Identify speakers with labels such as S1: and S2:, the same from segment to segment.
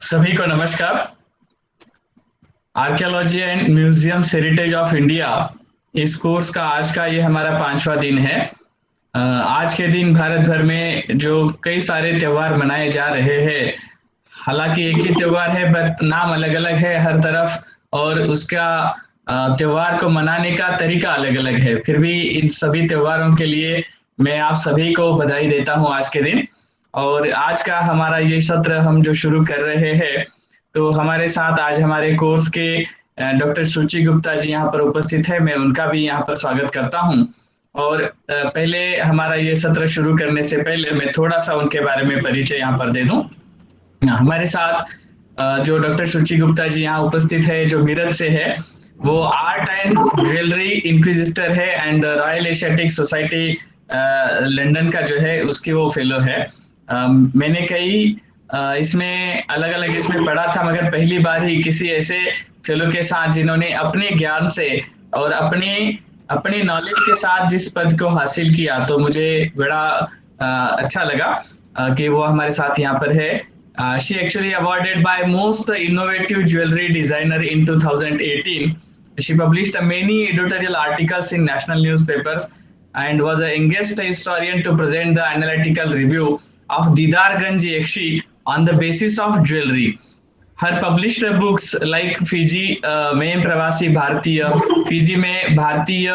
S1: सभी को नमस्कार। Archaeology and museums heritage of India इस कोर्स का आज का ये हमारा 5वां दिन है। आज के दिन भारत भर में जो कई सारे त्योहार मनाए जा रहे हैं, हालांकि एक ही त्योहार है बट नाम अलग-अलग है हर तरफ, और उसका त्योहार को मनाने का तरीका अलग-अलग है। फिर भी इन सभी त्योहारों के लिए मैं आप सभी को बधाई देता हूँ आज के दिन। और आज का हमारा ये सत्र हम जो शुरू कर रहे हैं, तो हमारे साथ आज हमारे कोर्स के डॉक्टर सुचि गुप्ता जी यहाँ पर उपस्थित है। मैं उनका भी यहाँ पर स्वागत करता हूँ। और पहले हमारा ये सत्र शुरू करने से पहले मैं थोड़ा-सा उनके बारे में परिचय यहाँ पर दे दूँ। हमारे साथ जो डॉक्टर सुचि गुप्ता जी यहाँ उपस्थित है, जो मीरठ से है, वो आर्ट एंड ज्वेलरी इंक्विजिटर है and royal asiatic society London का जो है उसकी वो फेलो है। मैंने कई इसमें अलग-अलग इसमें पढ़ा था, मगर पहली बार ही किसी ऐसे फेलो के साथ जिन्होंने अपने ज्ञान से और अपनी नॉलेज के साथ जिस पद को हासिल किया, तो मुझे बड़ा अच्छा लगा कि वो हमारे साथ यहाँ पर है। She actually awarded by most innovative jewelry designer in 2018. She published many editorial articles in national newspapers and was a youngest historian to present the analytical review of Didarganj Yakshi on the basis of jewelry. Her published books like Fiji में प्रवासी भारतीय, Fiji में भारतीय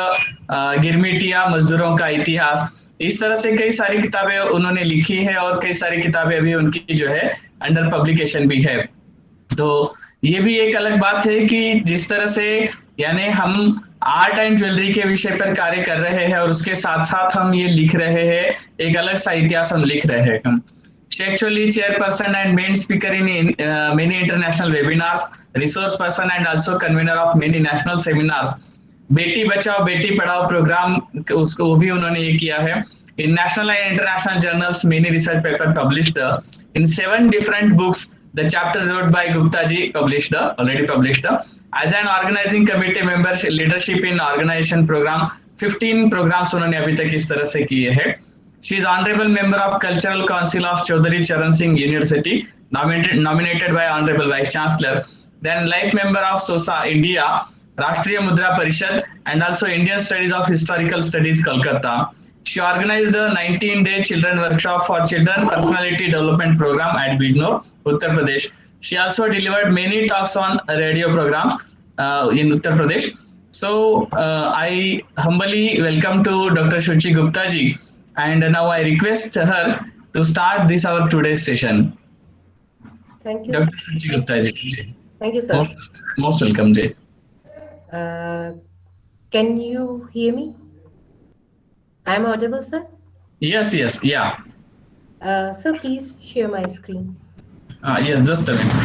S1: गिरमिटिया मजदूरों का इतिहास, इस तरह से कई सारी किताबें उन्होंने लिखी है और कई सारी किताबें अभी उनकी जो है अंडर पब्लिकेशन भी है। तो ये भी एक अलग बात है कि जिस तरह से यानी हम आर्ट एंड ज्वेलरी के विषय पर कार्य कर रहे हैं और उसके साथ साथ हम ये लिख रहे हैं, एक अलग सा इतिहास हम लिख रहे हैं। She actually chairperson and main speaker in many international webinars, resource person and also convener of many national seminars. Beti Bachao Beti Padhao programme उसको वो भी उन्होंने ये किया है। In national and international journals, many research paper published in 7 different books. The chapter wrote by Gupta ji published already published. As an organizing committee member, leadership in organization program, 15 programs उन्होंने अभी तक इस तरह से किए हैं। She is honorable member of Cultural Council of Chaudhary Charan Singh University, nominated by Honorable Vice Chancellor. Then life member of SOSA India, Rashtriya Mudra Parishad, and also Indian Studies of Historical Studies, Kolkata. She organized the 19-day children workshop for children personality development program at Bijnor, Uttar Pradesh. She also delivered many talks on radio programs in Uttar Pradesh. So I humbly welcome to Dr. Shuchi Gupta ji. And now I request her to start this our today's session.
S2: Thank you.
S1: Dr. Suchi Gupta ji.
S2: Thank you, sir.
S1: Most welcome, ji.
S2: Can you hear me? I am audible, sir?
S1: Yes, yeah.
S2: Sir, please share my screen.
S1: Yes, just a minute.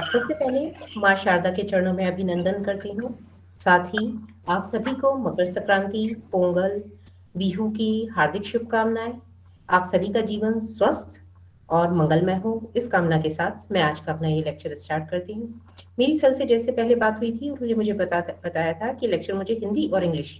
S2: सबसे पहले माँ शारदा के चरणों में अभिनंदन करती हूँ। साथ ही आप सभी को मकर संक्रांति, पोंगल, बिहू की हार्दिक शुभकामनाएं। आप सभी का जीवन स्वस्थ और मंगलमय हो, इस कामना के साथ मैं आज का अपना ये लेक्चर स्टार्ट करती हूँ। मेरी सर से जैसे पहले बात हुई थी, उन्होंने मुझे बताया था कि लेक्चर मुझे हिंदी और इंग्लिश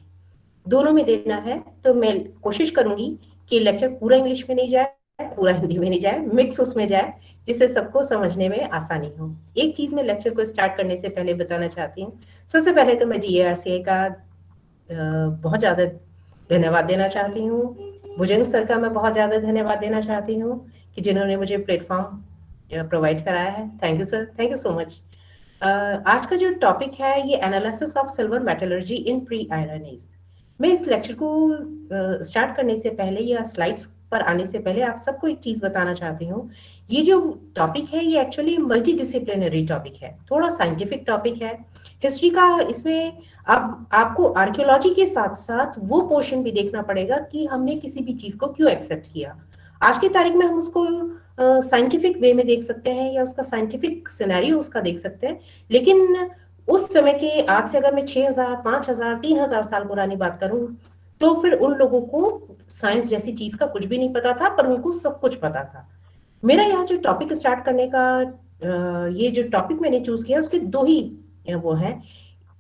S2: दोनों में देना है, तो मैं कोशिश करूंगी कि लेक्चर पूरा इंग्लिश में नहीं जाए, पूरा हिंदी में नहीं जाए, मिक्स उसमें जाए, जिससे सबको समझने में आसानी हो। एक चीज मैं लेक्चर को स्टार्ट करने से पहले बताना चाहती हूँ। सबसे पहले तो मैं DARCA का बहुत ज़्यादा धन्यवाद देना चाहती हूँ। भुजंग सर का मैं बहुत ज़्यादा धन्यवाद देना चाहती हूँ कि जिन्होंने मुझे प्लेटफॉर्म प्रोवाइड कराया है। Thank you sir, thank you so much. आज का जो टॉपिक है ये analysis of silver metallurgy in pre iron age. मैं इस लेक्चर को स्टार्ट करने से पहले यह स्लाइड्स पर आने से पहले आप सबको एक चीज बताना चाहती हूँ। ये जो टॉपिक है ये एक्चुअली मल्टी डिसिप्लिनरी टॉपिक है, थोड़ा साइंटिफिक टॉपिक है। हिस्ट्री का इसमें अब आपको आर्कियोलॉजी के साथ साथ वो पोर्शन भी देखना पड़ेगा कि हमने किसी भी चीज को क्यों एक्सेप्ट किया। आज की तारीख में हम उसको साइंटिफिक वे में देख सकते हैं या उसका साइंटिफिक सिनेरियो उसका देख सकते हैं, लेकिन उस समय के आज से अगर मैं 6,000 5,000 3,000 साल पुरानी बात करूं तो फिर उन लोगों को साइंस जैसी चीज का कुछ भी नहीं पता था, पर उनको सब कुछ पता था। मेरा यहाँ जो टॉपिक स्टार्ट करने का ये जो टॉपिक मैंने चूज किया उसके दो ही वो है।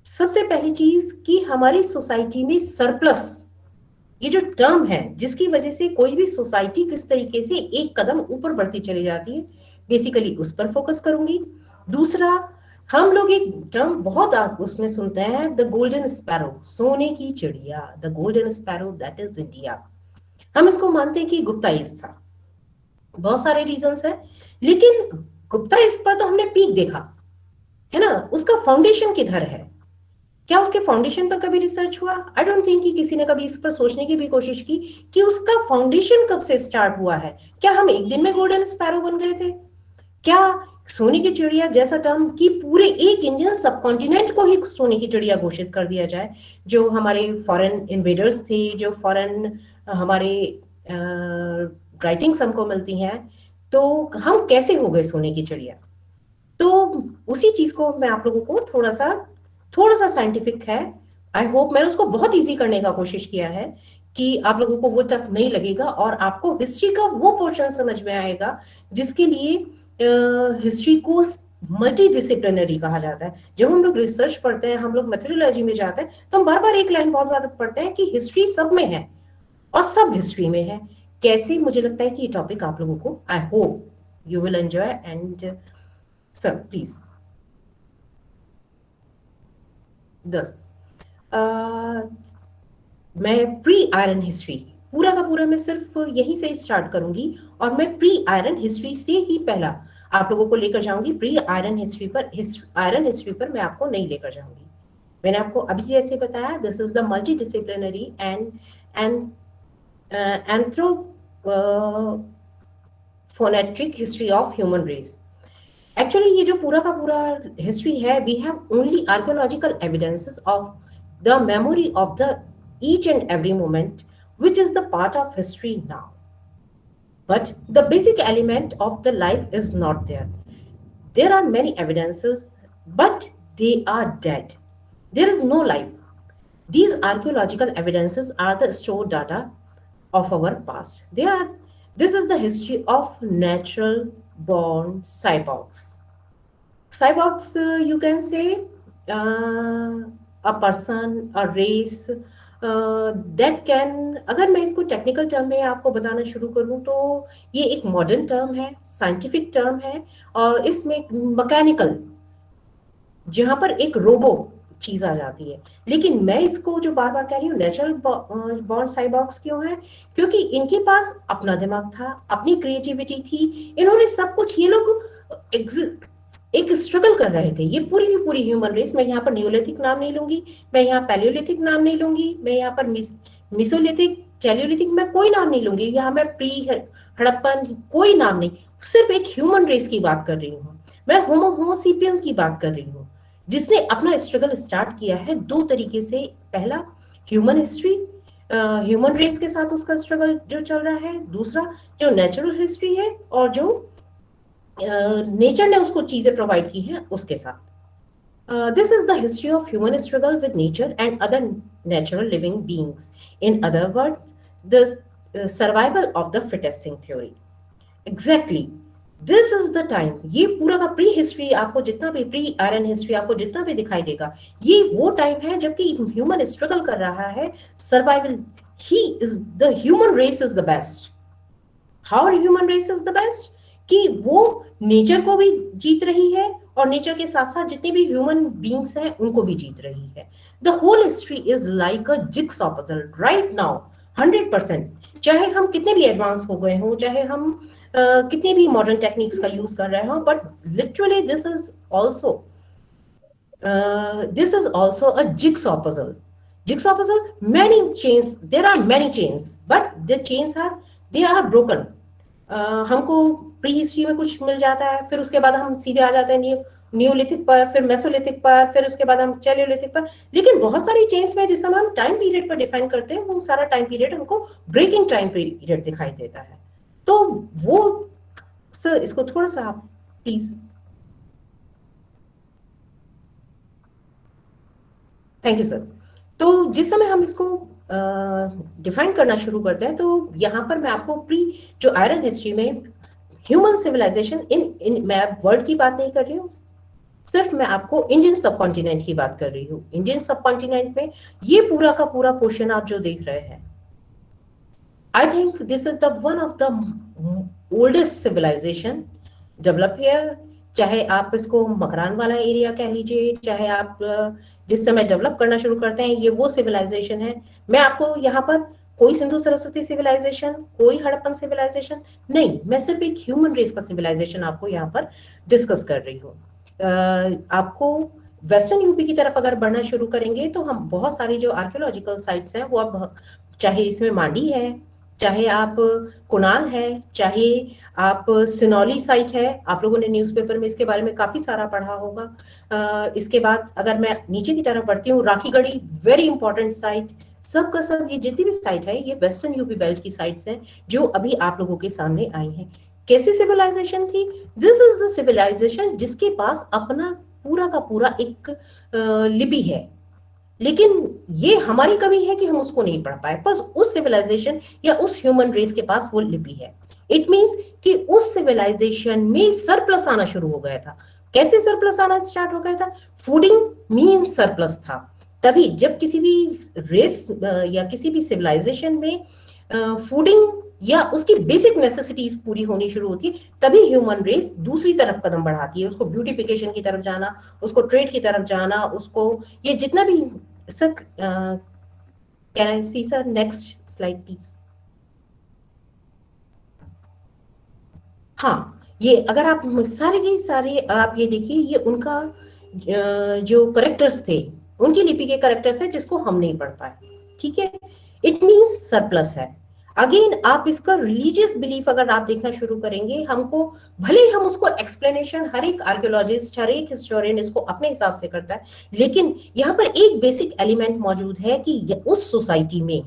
S2: सबसे पहली चीज कि हमारी सोसाइटी में सरप्लस ये जो टर्म है जिसकी वजह से कोई भी सोसाइटी किस तरीके से एक कदम ऊपर बढ़ती चली जाती है, बेसिकली उस पर फोकस करूंगी। दूसरा, हम लोग एक टर्म बहुत उसमें सुनते हैं, द गोल्डन स्पैरो, सोने की चिड़िया, the golden sparrow that is India. हम इसको मानते हैं कि गुप्ता ईज था, बहुत सारे रीजंस है, लेकिन गुप्ता ईज पर तो हमने पीक देखा है ना, उसका फाउंडेशन किधर है? क्या उसके फाउंडेशन पर कभी रिसर्च हुआ? आई डोंट थिंक कि किसी ने कभी इस पर सोचने की भी कोशिश की कि उसका फाउंडेशन कब से स्टार्ट हुआ है। क्या हम एक दिन में गोल्डन स्पैरो बन गए थे? क्या सोने की चिड़िया जैसा टर्म कि पूरे एक इंडियन सब कॉन्टिनेंट को ही सोने की चिड़िया घोषित कर दिया जाए? जो हमारे फॉरेन इन्वेडर्स थे, जो फॉरेन हमारे राइटिंग्स हमको मिलती हैं, तो हम कैसे हो गए सोने की चिड़िया? तो उसी चीज को मैं आप लोगों को थोड़ा सा साइंटिफिक है, आई होप मैंने उसको बहुत इजी करने का कोशिश किया है कि आप लोगों को वो टफ नहीं लगेगा और आपको हिस्ट्री का वो पोर्शन समझ में आएगा जिसके लिए हिस्ट्री को मल्टी डिसिप्लिनरी कहा जाता है। जब हम लोग रिसर्च पढ़ते हैं, हम लोग मेथोडोलॉजी में जाते हैं, तो हम बार बार एक लाइन बहुत बार पढ़ते हैं कि हिस्ट्री सब में है और सब हिस्ट्री में है। कैसे? मुझे लगता है कि ये टॉपिक आप लोगों को, I hope you will enjoy and sir please. दस मैं प्री आयरन हिस्ट्री पूरा का पूरा मैं सिर्फ यहीं से स्टार्ट करूंगी और मैं प्री आयरन हिस्ट्री से ही पहला आप लोगों को लेकर जाऊंगी। प्री आयरन हिस्ट्री पर, आयरन हिस्ट्री पर मैं आपको नहीं लेकर जाऊंगी। मैंने आपको अभी जैसे बताया, this is the multidisciplinary and anthropometric history of human race. Actually ये जो पूरा का पूरा हिस्ट्री है, we have only archaeological evidences of the memory of the each and every moment, which is the part of history now. But the basic element of the life is not there. There are many evidences, but they are dead. There is no life. These archaeological evidences are the stored data of our past. This is the history of natural born cyborgs. Cyborgs, you can say, a person, a race, that can, अगर मैं इसको technical term में आपको बताना शुरू करूं तो ये एक मॉडर्न टर्म है, साइंटिफिक टर्म है, और इसमें मैकेनिकल, जहां पर एक रोबो चीज आ जाती है। लेकिन मैं इसको जो बार बार कह रही हूँ नेचुरल बॉर्न साइबॉर्ग्स क्यों है? क्योंकि इनके पास अपना दिमाग था, अपनी क्रिएटिविटी थी, इन्होंने सब कुछ, ये लोग एक स्ट्रगल कर रहे थे। ये पूरी की पूरी ह्यूमन रेस, मैं यहाँ पर न्यूलिथिक नाम नहीं लूंगी, मैं यहाँ पैलियोलिथिक नाम नहीं लूंगी, मैं यहाँ पर मिसोलिथिक, चैलियोलिथिक, मैं कोई नाम नहीं लूंगी, यहाँ मैं प्री हड़प्पन, कोई नाम नहीं, सिर्फ एक ह्यूमन रेस की बात कर रही हूँ। मैं होमोसेपियन की बात कर रही हूँ, जिसने अपना स्ट्रगल स्टार्ट किया है दो तरीके से। पहला, ह्यूमन हिस्ट्री, ह्यूमन रेस के साथ उसका स्ट्रगल जो चल रहा है। दूसरा, जो नेचुरल हिस्ट्री है और जो नेचर ने उसको चीजें प्रोवाइड की हैं उसके साथ। This is the history of human struggle with nature and other natural living beings. In other word, the survival of the fittest thing theory. Exactly this is the time. ये पूरा का प्री हिस्ट्री आपको जितना भी, pre iron history आपको जितना भी दिखाई देगा, ये वो टाइम है जबकि ह्यूमन स्ट्रगल कर रहा है survival. He is the human race is the best. How human race is the best? कि वो नेचर को भी जीत रही है और नेचर के साथ साथ जितने भी ह्यूमन बीइंग्स हैं उनको भी जीत रही है। The whole history is like a jigsaw puzzle right now, 100%। चाहे हम कितने भी एडवांस हो गए हों, चाहे हम कितने भी मॉडर्न टेक्निक्स का यूज कर रहे हों, but literally this is also a jigsaw puzzle. Jigsaw puzzle, many chains, there are many chains, but the chains are they are broken. हमको प्री हिस्ट्री में कुछ मिल जाता है, फिर उसके बाद हम सीधे आ जाते हैं न्यूलिथिक पर, फिर मेसोलिथिक पर, फिर उसके बाद हम चैलियोलिथिक पर। लेकिन बहुत सारी चेंज में जिस समय हम टाइम पीरियड पर डिफाइन करते हैं, वो सारा टाइम पीरियड हमको ब्रेकिंग टाइम पीरियड दिखाई देता है। तो वो सर, इसको थोड़ा सा आप प्लीज। Thank you sir. तो जिस समय हम इसको डिफाइन करना शुरू करते हैं, तो यहाँ पर मैं आपको प्री जो आयरन हिस्ट्री में ह्यूमन सिविलाइजेशन इन मैं वर्ड की बात नहीं कर रही हूँ, सिर्फ मैं आपको इंडियन सब कॉन्टिनेंट की बात कर रही हूँ। इंडियन सब कॉन्टिनेंट में ये पूरा का पूरा पोर्शन आप जो देख रहे हैं, I think this is the one of the oldest civilisation develop here. चाहे आप इसको मकरान वाला एरिया कह लीजिए, चाहे आप जिस समय डेवलप करना शुरू करते हैं, ये वो सिविलाइजेशन है। मैं आपको यहाँ पर कोई सिंधु सरस्वती सिविलाइजेशन, कोई हड़प्पन सिविलाइजेशन नहीं, मैं सिर्फ एक ह्यूमन रेस का सिविलाइजेशन आपको यहाँ पर डिस्कस कर रही हूँ। आपको वेस्टर्न यूपी की तरफ अगर बढ़ना शुरू करेंगे, तो हम बहुत सारी जो आर्कियोलॉजिकल साइट्स हैं वो अब, चाहे इसमें मांडी है, चाहे आप कुणाल है, चाहे आप सिनौली साइट है, आप लोगों ने न्यूज़पेपर में इसके बारे में काफी सारा पढ़ा होगा। इसके बाद अगर मैं नीचे की तरफ बढ़ती हूँ, राखीगढ़ी, वेरी इंपॉर्टेंट साइट। सब का सब ये जितनी भी साइट है, ये वेस्टर्न यूपी बेल्ट की साइट्स हैं जो अभी आप लोगों के सामने आई हैं। कैसी सिविलाइजेशन थी? दिस इज द सिविलाइजेशन जिसके पास अपना पूरा का पूरा एक लिपि है, लेकिन ये हमारी कमी है कि हम उसको नहीं पढ़ पाए। बस उस सिविलाइजेशन या उस ह्यूमन रेस के पास वो लिपि है। इट मींस कि उस सिविलाइजेशन में सरप्लस आना शुरू हो गया था। कैसे सरप्लस आना स्टार्ट हो गया था? फूडिंग मीन सरप्लस था। तभी जब किसी भी रेस या किसी भी सिविलाइजेशन में फूडिंग या उसकी बेसिक नेसेसिटीज पूरी होनी शुरू होती है, तभी ह्यूमन रेस दूसरी तरफ कदम बढ़ाती है। उसको ब्यूटिफिकेशन की तरफ जाना, उसको ट्रेड की तरफ जाना, उसको ये जितना भी sir, can I see sir next slide please? हाँ, ये अगर आप सारे के सारे आप ये देखिए, ये उनका जो करेक्टर्स थे, उनकी लिपि के करेक्टर्स है जिसको हम नहीं पढ़ पाए। ठीक है, इट मींस सरप्लस है। अगेन आप इसका रिलीजियस बिलीफ अगर आप देखना शुरू करेंगे, हमको भले ही हम उसको एक्सप्लेनेशन हर एक आर्कियोलॉजिस्ट, हर एक हिस्टोरियन इसको अपने हिसाब से करता है, लेकिन यहाँ पर एक बेसिक एलिमेंट मौजूद है कि उस सोसाइटी में,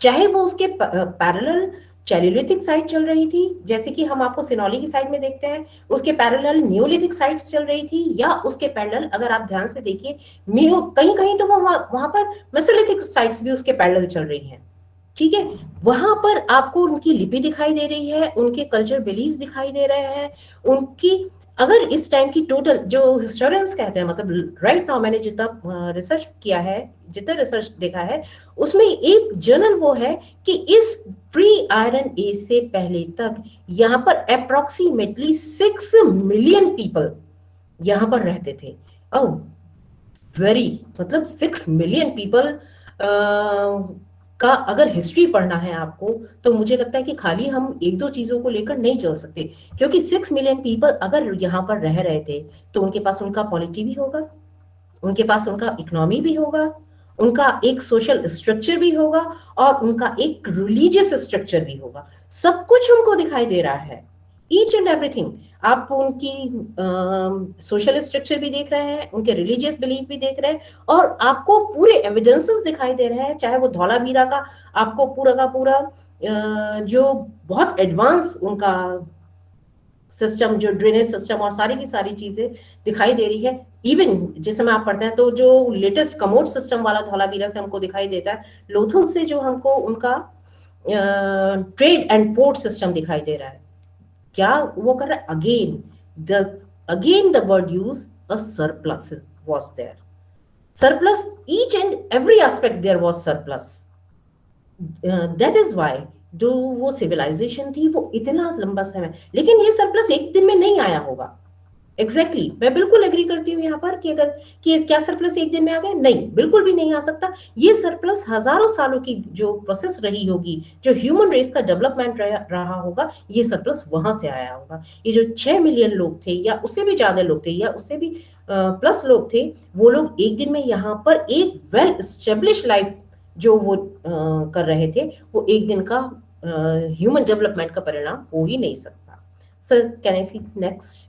S2: चाहे वो उसके पैरेलल चैलियोलिथिक साइट चल रही थी, जैसे कि हम आपको सिनौली की साइड में देखते हैं, उसके पैरेलल न्यूलिथिक साइट्स चल रही थी, या उसके पैरेलल अगर आप ध्यान से देखिए, कहीं कहीं तो वहां पर मेसोलिथिक साइट्स भी उसके पैरेलल चल रही हैं। ठीक है, वहां पर आपको उनकी लिपि दिखाई दे रही है, उनके कल्चर बिलीव्स दिखाई दे रहे हैं, उनकी अगर इस टाइम की टोटल जो हिस्टोरियंस कहते हैं, मतलब राइट नाउ मैंने जितना रिसर्च किया है, जितना रिसर्च देखा है, उसमें एक जर्नल वो है कि इस प्री आयरन एज से पहले तक यहाँ पर अप्रोक्सीमेटली 6 मिलियन पीपल यहाँ पर रहते थे। वेरी, मतलब 6 मिलियन पीपल का अगर हिस्ट्री पढ़ना है आपको, तो मुझे लगता है कि खाली हम एक दो चीजों को लेकर नहीं चल सकते, क्योंकि 6 मिलियन पीपल अगर यहाँ पर रह रहे थे, तो उनके पास उनका पॉलिटी भी होगा, उनके पास उनका इकोनॉमी भी होगा, उनका एक सोशल स्ट्रक्चर भी होगा, और उनका एक रिलीजियस स्ट्रक्चर भी होगा। सब कुछ हमको दिखाई दे रहा है, ईच एंड एवरीथिंग। आप उनकी सोशल स्ट्रक्चर भी देख रहे हैं, उनके रिलीजियस बिलीफ भी देख रहे हैं, और आपको पूरे एविडेंसेस दिखाई दे रहे हैं। चाहे वो धौलावीरा का आपको पूरा का पूरा जो बहुत एडवांस उनका सिस्टम, जो ड्रेनेज सिस्टम और सारी की सारी चीजें दिखाई दे रही है। इवन जिस समय आप पढ़ते हैं, तो जो लेटेस्ट कमोड सिस्टम वाला धौलावीरा से हमको दिखाई देता है, लोथल से जो हमको उनका ट्रेड एंड पोर्ट सिस्टम दिखाई दे रहा है। क्या वो कर रहा है? Again the word use, a surplus was there. Surplus, each and every aspect there was surplus. That is why जो वो सिविलाइजेशन थी वो इतना लंबा समय, लेकिन ये सरप्लस एक दिन में नहीं आया होगा। एग्जैक्टली मैं बिल्कुल एग्री करती हूँ यहाँ पर कि अगर कि क्या सरप्लस एक दिन में आ गया? नहीं, बिल्कुल भी नहीं आ सकता। ये सरप्लस हजारों सालों की जो प्रोसेस रही होगी, जो ह्यूमन रेस का डेवलपमेंट रहा होगा, ये सरप्लस वहां से आया होगा। ये जो 6 मिलियन लोग थे, या उससे भी ज्यादा लोग थे, या उससे भी प्लस लोग थे, वो लोग एक दिन में यहाँ पर एक वेल एस्टेब्लिश लाइफ जो वो कर रहे थे, वो एक दिन का ह्यूमन डेवलपमेंट का परिणाम हो ही नहीं सकता। Sir can I see next?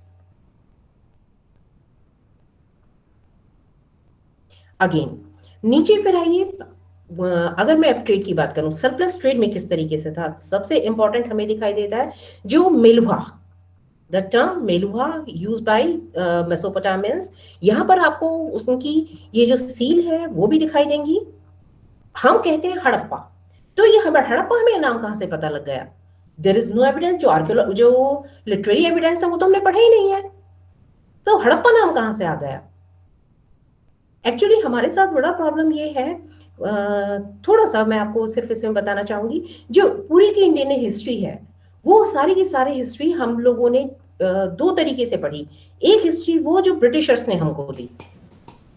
S2: Again नीचे फिर आइए, अगर मैं अब ट्रेड की बात करूं, सरप्लस ट्रेड में किस तरीके से था, सबसे इंपॉर्टेंट हमें दिखाई देता है जो Meluhha, the term Meluhha use by Mesopotamians. यहां पर आपको उनकी ये जो सील है वो भी दिखाई देंगी। हम कहते हैं हड़प्पा, तो ये हड़प्पा हमें नाम कहां से पता लग गया? देर इज नो एविडेंस, जो लिटरेरी एविडेंस है वो तो हमने पढ़ा ही नहीं है, तो हड़प्पा नाम कहां से आ गया? एक्चुअली हमारे साथ बड़ा प्रॉब्लम ये है, थोड़ा सा मैं आपको सिर्फ इसमें बताना चाहूंगी, जो पूरी की इंडियन हिस्ट्री है वो सारी की सारी हिस्ट्री हम लोगों ने दो तरीके से पढ़ी। एक हिस्ट्री वो जो ब्रिटिशर्स ने हमको दी,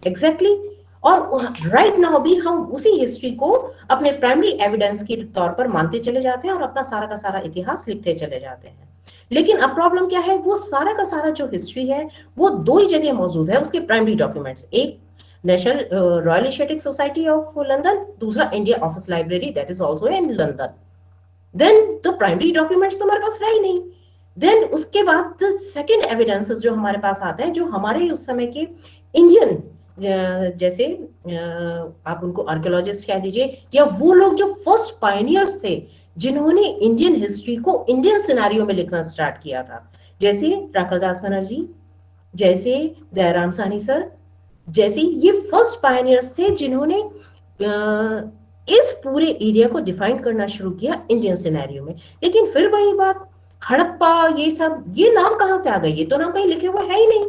S2: एग्जैक्टली exactly, और राइट नाउ भी हम उसी हिस्ट्री को अपने प्राइमरी एविडेंस के तौर पर मानते चले जाते हैं और अपना सारा का सारा इतिहास लिखते चले जाते हैं। लेकिन अब प्रॉब्लम क्या है, वो सारा का सारा जो हिस्ट्री है वो दो ही जगह मौजूद है उसके प्राइमरी डॉक्यूमेंट्स, एक national royal asiatic society of London, दूसरा India office library that is also in London. Then the primary documents तो हमारे पास रहे ही नहीं। देन उसके बाद द सेकेंड एविडेंसेस जो हमारे पास आते हैं, जो हमारे उस समय के इंडियन, जैसे आप उनको आर्कियोलॉजिस्ट कह दीजिए, या वो लोग जो फर्स्ट पायनियर्स थे जिन्होंने इंडियन हिस्ट्री को इंडियन सिनेरियो में लिखना स्टार्ट किया था, जैसे राखालदास बनर्जी, जैसे दयाराम साहनी सर, जैसे ये फर्स्ट पायनियर्स थे जिन्होंने इस पूरे एरिया को डिफाइन करना शुरू किया इंडियन सिनेरियो में। लेकिन फिर वही बात, हड़प्पा ये सब, ये नाम कहां से आ गए? ये तो नाम कहीं लिखे हुए है ही नहीं।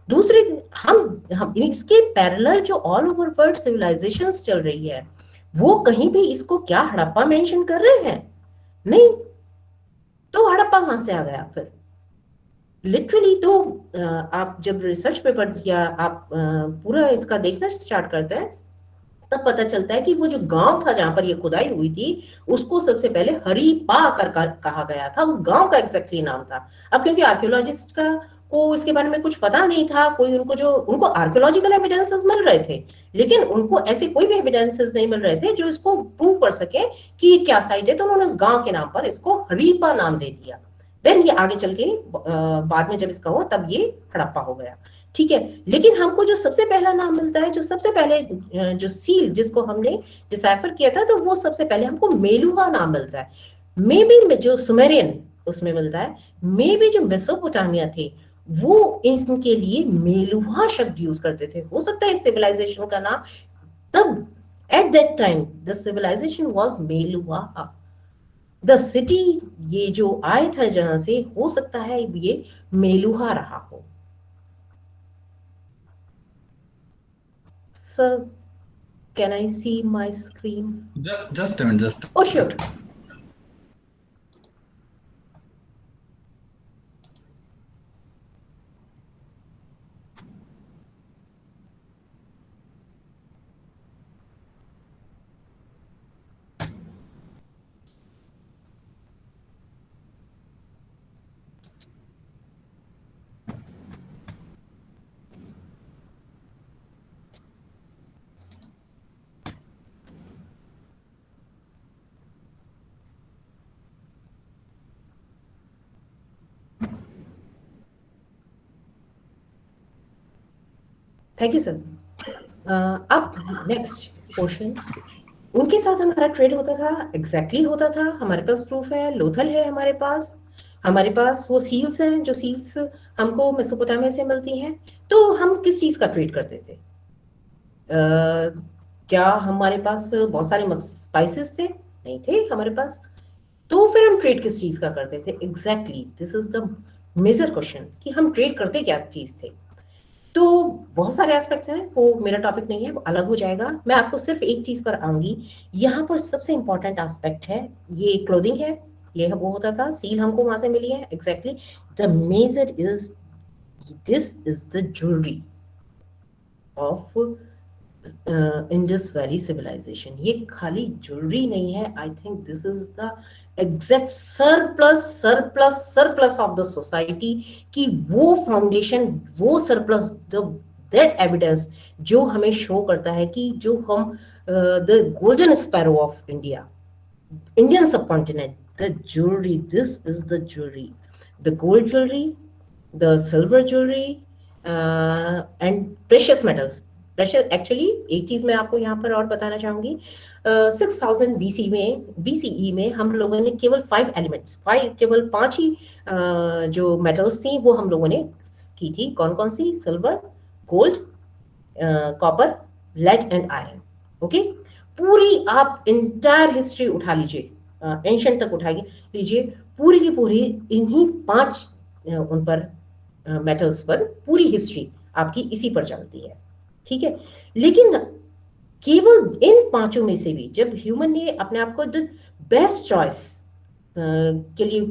S2: दूसरे, हम इसके पैरेलल जो ऑल ओवर वर्ल्ड सिविलाइजेशंस चल रही है, वो कहीं भी इसको क्या हड़प्पा मेंशन कर रहे हैं? नहीं। तो हड़प्पा कहां से आ गया फिर? लिटरली तो आप जब रिसर्च पेपर या आप पूरा इसका देखना स्टार्ट करते हैं, तब पता चलता है कि वो जो गांव था जहां पर ये खुदाई हुई थी, उसको सबसे पहले हरिपा कहा गया था, उस गांव का एग्जैक्टली नाम था। अब क्योंकि आर्कियोलॉजिस्ट का को इसके बारे में कुछ पता नहीं था, कोई उनको आर्कियोलॉजिकल एविडेंसेस मिल रहे थे, लेकिन उनको ऐसे कोई भी एविडेंसेस नहीं मिल रहे थे जो इसको प्रूव कर सके कि ये क्या साइट है, तो उन्होंने उस गांव के नाम पर इसको हरिपा नाम दे दिया। देन ये आगे चल के बाद में जब इसका हुआ तब ये हड़प्पा हो गया, ठीक है। लेकिन हमको जो सबसे पहला नाम मिलता है, जो सबसे पहले जो सील जिसको हमने डिसाइफर किया था, तो वो सबसे पहले हमको मेलुहा नाम मिलता है। मे बी जो सुमेरियन उसमें मिलता है, मे बी जो मेसोपोटामिया थे वो इनके लिए मेलुहा शब्द यूज करते थे। हो सकता है इस सिविलाइजेशन का नाम तब at that time the civilisation was Meluhha, the city, ये जो आए थे जहां से, हो सकता है ये मेलुहा रहा हो। Sir, can I see my screen?
S1: Just a minute, just.
S2: Oh, sure. Thank you sir. अब नेक्स्ट क्वेश्चन, उनके साथ हमारा ट्रेड होता था, एग्जैक्टली होता था, हमारे पास प्रूफ है, लोथल है हमारे पास वो सील्स हैं, जो सील्स हमको मेसोपोटामिया से मिलती हैं। तो हम किस चीज का ट्रेड करते थे? क्या हमारे पास बहुत सारे स्पाइसेस थे? नहीं थे हमारे पास। तो फिर हम ट्रेड किस चीज का करते थे? Exactly this is the major question, कि हम ट्रेड करते क्या चीज थे। तो बहुत सारे एस्पेक्ट्स हैं, वो मेरा टॉपिक नहीं है, वो अलग हो जाएगा। मैं आपको सिर्फ एक चीज पर आऊंगी। यहाँ पर सबसे इंपॉर्टेंट एस्पेक्ट है, ये क्लोथिंग है, ये वो होता था, सील हमको वहां से मिली है, exactly. The major is, this is the jewellery of Indus valley civilisation. ये खाली ज्वेलरी नहीं है, I think this is the exact surplus of the society, कि वो फाउंडेशन, वो सरप्लस, दैट एविडेंस जो हमें शो करता है कि जो हम the golden sparrow of India, Indian subcontinent, The jewelry, this is the jewelry. The gold jewelry, the silver jewelry, and precious metals. Pressure actually एक चीज मैं आपको यहाँ पर और बताना चाहूंगी, 6000 बीसी में, बीसीई में हम लोगों ने केवल 5 एलिमेंट्स, 5 केवल 5 ही जो मेटल्स थी वो हम लोगों ने की थी। कौन कौन सी? Silver, gold, copper, lead and iron. Okay, पूरी आप इंटायर हिस्ट्री उठा लीजिए, एंशिएंट तक उठा लीजिए, पूरी की पूरी इन्हीं 5 उन पर मेटल्स पर पूरी हिस्ट्री आपकी इसी पर चलती है। ठीक है, लेकिन केवल इन 5 में से भी जब ह्यूमन ने अपने आप को द बेस्ट चॉइस के लिए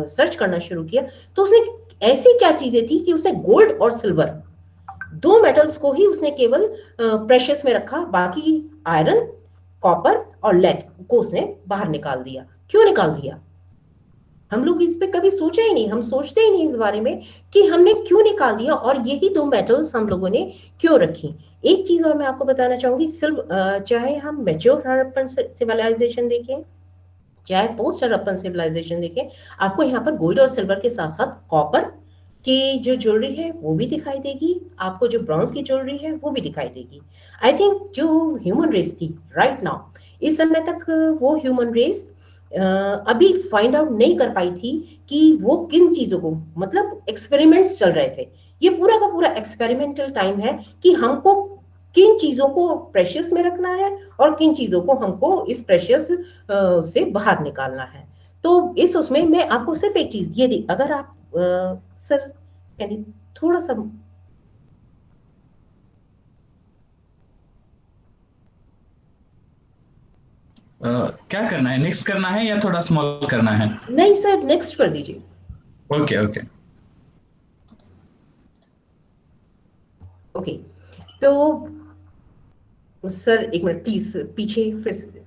S2: सर्च करना शुरू किया, तो उसने ऐसी क्या चीजें थी कि उसने गोल्ड और सिल्वर 2 मेटल्स को ही उसने केवल प्रेशियस में रखा, बाकी आयरन, कॉपर और लेड को उसने बाहर निकाल दिया। क्यों निकाल दिया? हम लोग इस पे कभी सोचा ही नहीं, हम सोचते ही नहीं इस बारे में कि हमने क्यों निकाल दिया और यही 2 मेटल्स हम लोगों ने क्यों रखी। एक चीज और मैं आपको बताना चाहूंगी, सिर्फ चाहे हम मैच्योर हड़प्पन सिविलाइजेशन देखें, चाहे पोस्ट हड़प्पन सिविलाइजेशन देखें, आपको यहाँ पर गोल्ड और सिल्वर के साथ साथ कॉपर की जो ज्वेलरी है वो भी दिखाई देगी, आपको जो ब्रॉन्ज की ज्वेलरी है वो भी दिखाई देगी। आई थिंक जो ह्यूमन रेस थी राइट नाउ, इस समय तक वो ह्यूमन रेस अभी फाइंड आउट नहीं कर पाई थी कि वो किन चीजों को, मतलब एक्सपेरिमेंट्स चल रहे थे, ये पूरा का पूरा एक्सपेरिमेंटल टाइम है कि हमको किन चीजों को प्रेशियस में रखना है और किन चीजों को हमको इस प्रेशियस से बाहर निकालना है। तो इस उसमें मैं आपको सिर्फ एक चीज ये दी, अगर आप सर यानी थोड़ा सा
S1: क्या करना है, नेक्स्ट करना है या थोड़ा स्मॉल करना है?
S2: नहीं सर, नेक्स्ट कर दीजिए।
S1: ओके ओके
S2: ओके, तो सर एक मिनट प्लीज पीछे फिर से,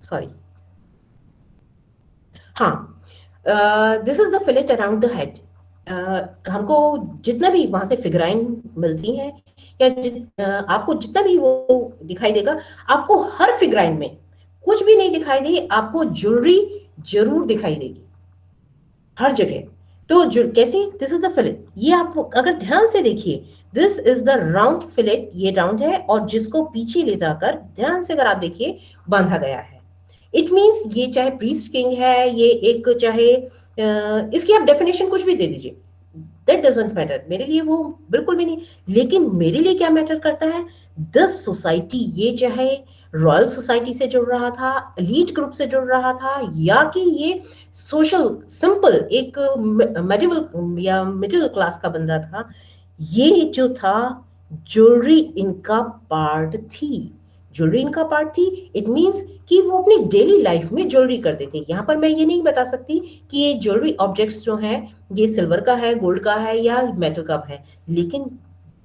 S2: सॉरी। हाँ, this is the fillet around the head. हमको जितना भी वहां से फिगराइन मिलती हैं या आपको जितना भी वो दिखाई देगा, आपको हर फिगराइन में कुछ भी नहीं दिखाई देगी, आपको ज्वेलरी जरूर दिखाई देगी हर जगह। तो कैसे? दिस इज द फिलेट, ये आप अगर ध्यान से देखिए, this is the round fillet, ये राउंड है और जिसको पीछे ले जाकर ध्यान से अगर आप देखिए बांधा गया है। इट मीन्स ये चाहे प्रीस्ट किंग है, ये एक चाहे इसकी आप डेफिनेशन कुछ भी दे दीजिए, दैट डजंट मैटर, मेरे लिए वो बिल्कुल भी नहीं। लेकिन मेरे लिए क्या मैटर करता है? दिस सोसाइटी, ये चाहे रॉयल सोसाइटी से जुड़ रहा था, एलीट ग्रुप से जुड़ रहा था, या कि ये सोशल सिंपल एक मेडिवल या मिडिल क्लास का बंदा था, ये जो था ज्वेलरी इनका पार्ट थी। ज्वेलरी इनका पार्ट थी, इट मीन्स कि वो अपनी डेली लाइफ में ज्वेलरी करते थे। यहाँ पर मैं ये नहीं बता सकती कि ये ज्वेलरी ऑब्जेक्ट्स जो हैं ये सिल्वर का है, गोल्ड का है या मेटल का है, लेकिन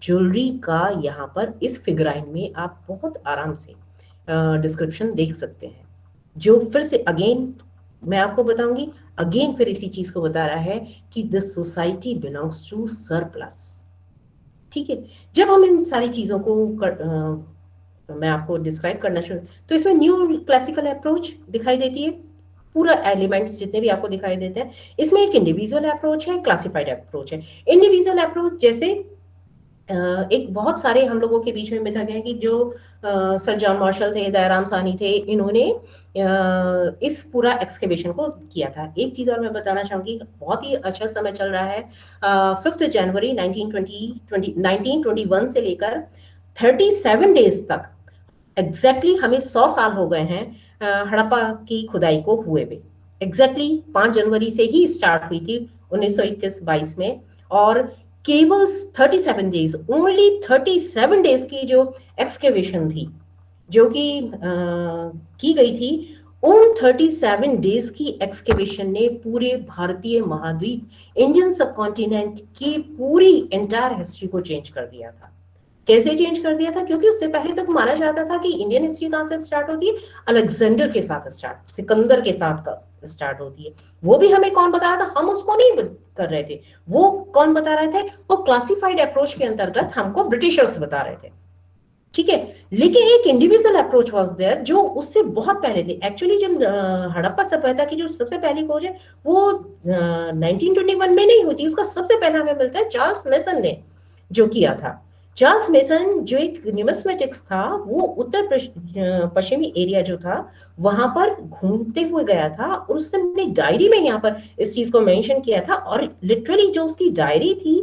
S2: ज्वेलरी का यहाँ पर इस फिगराइन में आप बहुत आराम से डिस्क्रिप्शन देख सकते हैं, जो फिर से अगेन मैं आपको बताऊंगी, अगेन फिर इसी चीज को बता रहा है कि this society belongs to surplus. ठीक है, जब हम इन सारी चीजों को मैं आपको डिस्क्राइब करना शुरू, तो इसमें न्यू क्लासिकल अप्रोच दिखाई देती है, पूरा एलिमेंट्स जितने भी आपको दिखाई देते हैं। इसमें एक इंडिविजुअल अप्रोच है, क्लासिफाइड अप्रोच है। इंडिविजुअल अप्रोच जैसे एक बहुत सारे हम लोगों के बीच में मिथक है कि जो सर जॉन मार्शल थे, दयाराम साहनी थे, इन्होंने इस पूरा एक्सकेवेशन को किया था। एक चीज और मैं बताना चाहूंगी, बहुत ही अच्छा समय चल रहा है, 5 जनवरी 1921 से लेकर 37 डेज तक, एग्जैक्टली हमें 100 साल हो गए हैं हड़प्पा की खुदाई को हुए हुए। एग्जैक्टली 5 जनवरी से ही स्टार्ट हुई थी 1921-22 में, और केवल 37 डेज, ओनली 37 डेज की जो एक्सकेवेशन थी, जो कि की गई थी, उन 37 डेज की एक्सकेवेशन ने पूरे भारतीय महाद्वीप, इंडियन सबकॉन्टिनेंट की पूरी एंटायर हिस्ट्री को चेंज कर दिया था। कैसे चेंज कर दिया था? क्योंकि उससे पहले तक माना जाता था कि इंडियन हिस्ट्री कहां से स्टार्ट होती है? अलेक्जेंडर के साथ स्टार्ट, सिकंदर के साथ स्टार्ट होती है। वो भी हमें कौन बता रहा था? हम उसको नहीं कर रहे थे। वो कौन बता रहे थे? वो क्लासिफाइड अप्रोच के अंतर्गत हमको ब्रिटिशर्स बता रहे थे। ठीक है। लेकिन एक इंडिविजुअल अप्रोच वाज देयर जो उससे बहुत पहले थे। एक्चुअली जब हड़प्पा सभ्यता की जो सबसे पहली खोज है वो 1921 में नहीं होती, उसका सबसे पहला हमें मिलता है चार्ल्स मेसन ने जो किया था। चार्ल्स मेसन जो एक न्यूमिस्मेटिक्स था, वो उत्तर पश्चिमी एरिया जो था वहां पर घूमते हुए गया था और उसने अपनी डायरी में यहाँ पर इस चीज को मेंशन किया था। और लिटरली जो उसकी डायरी थी,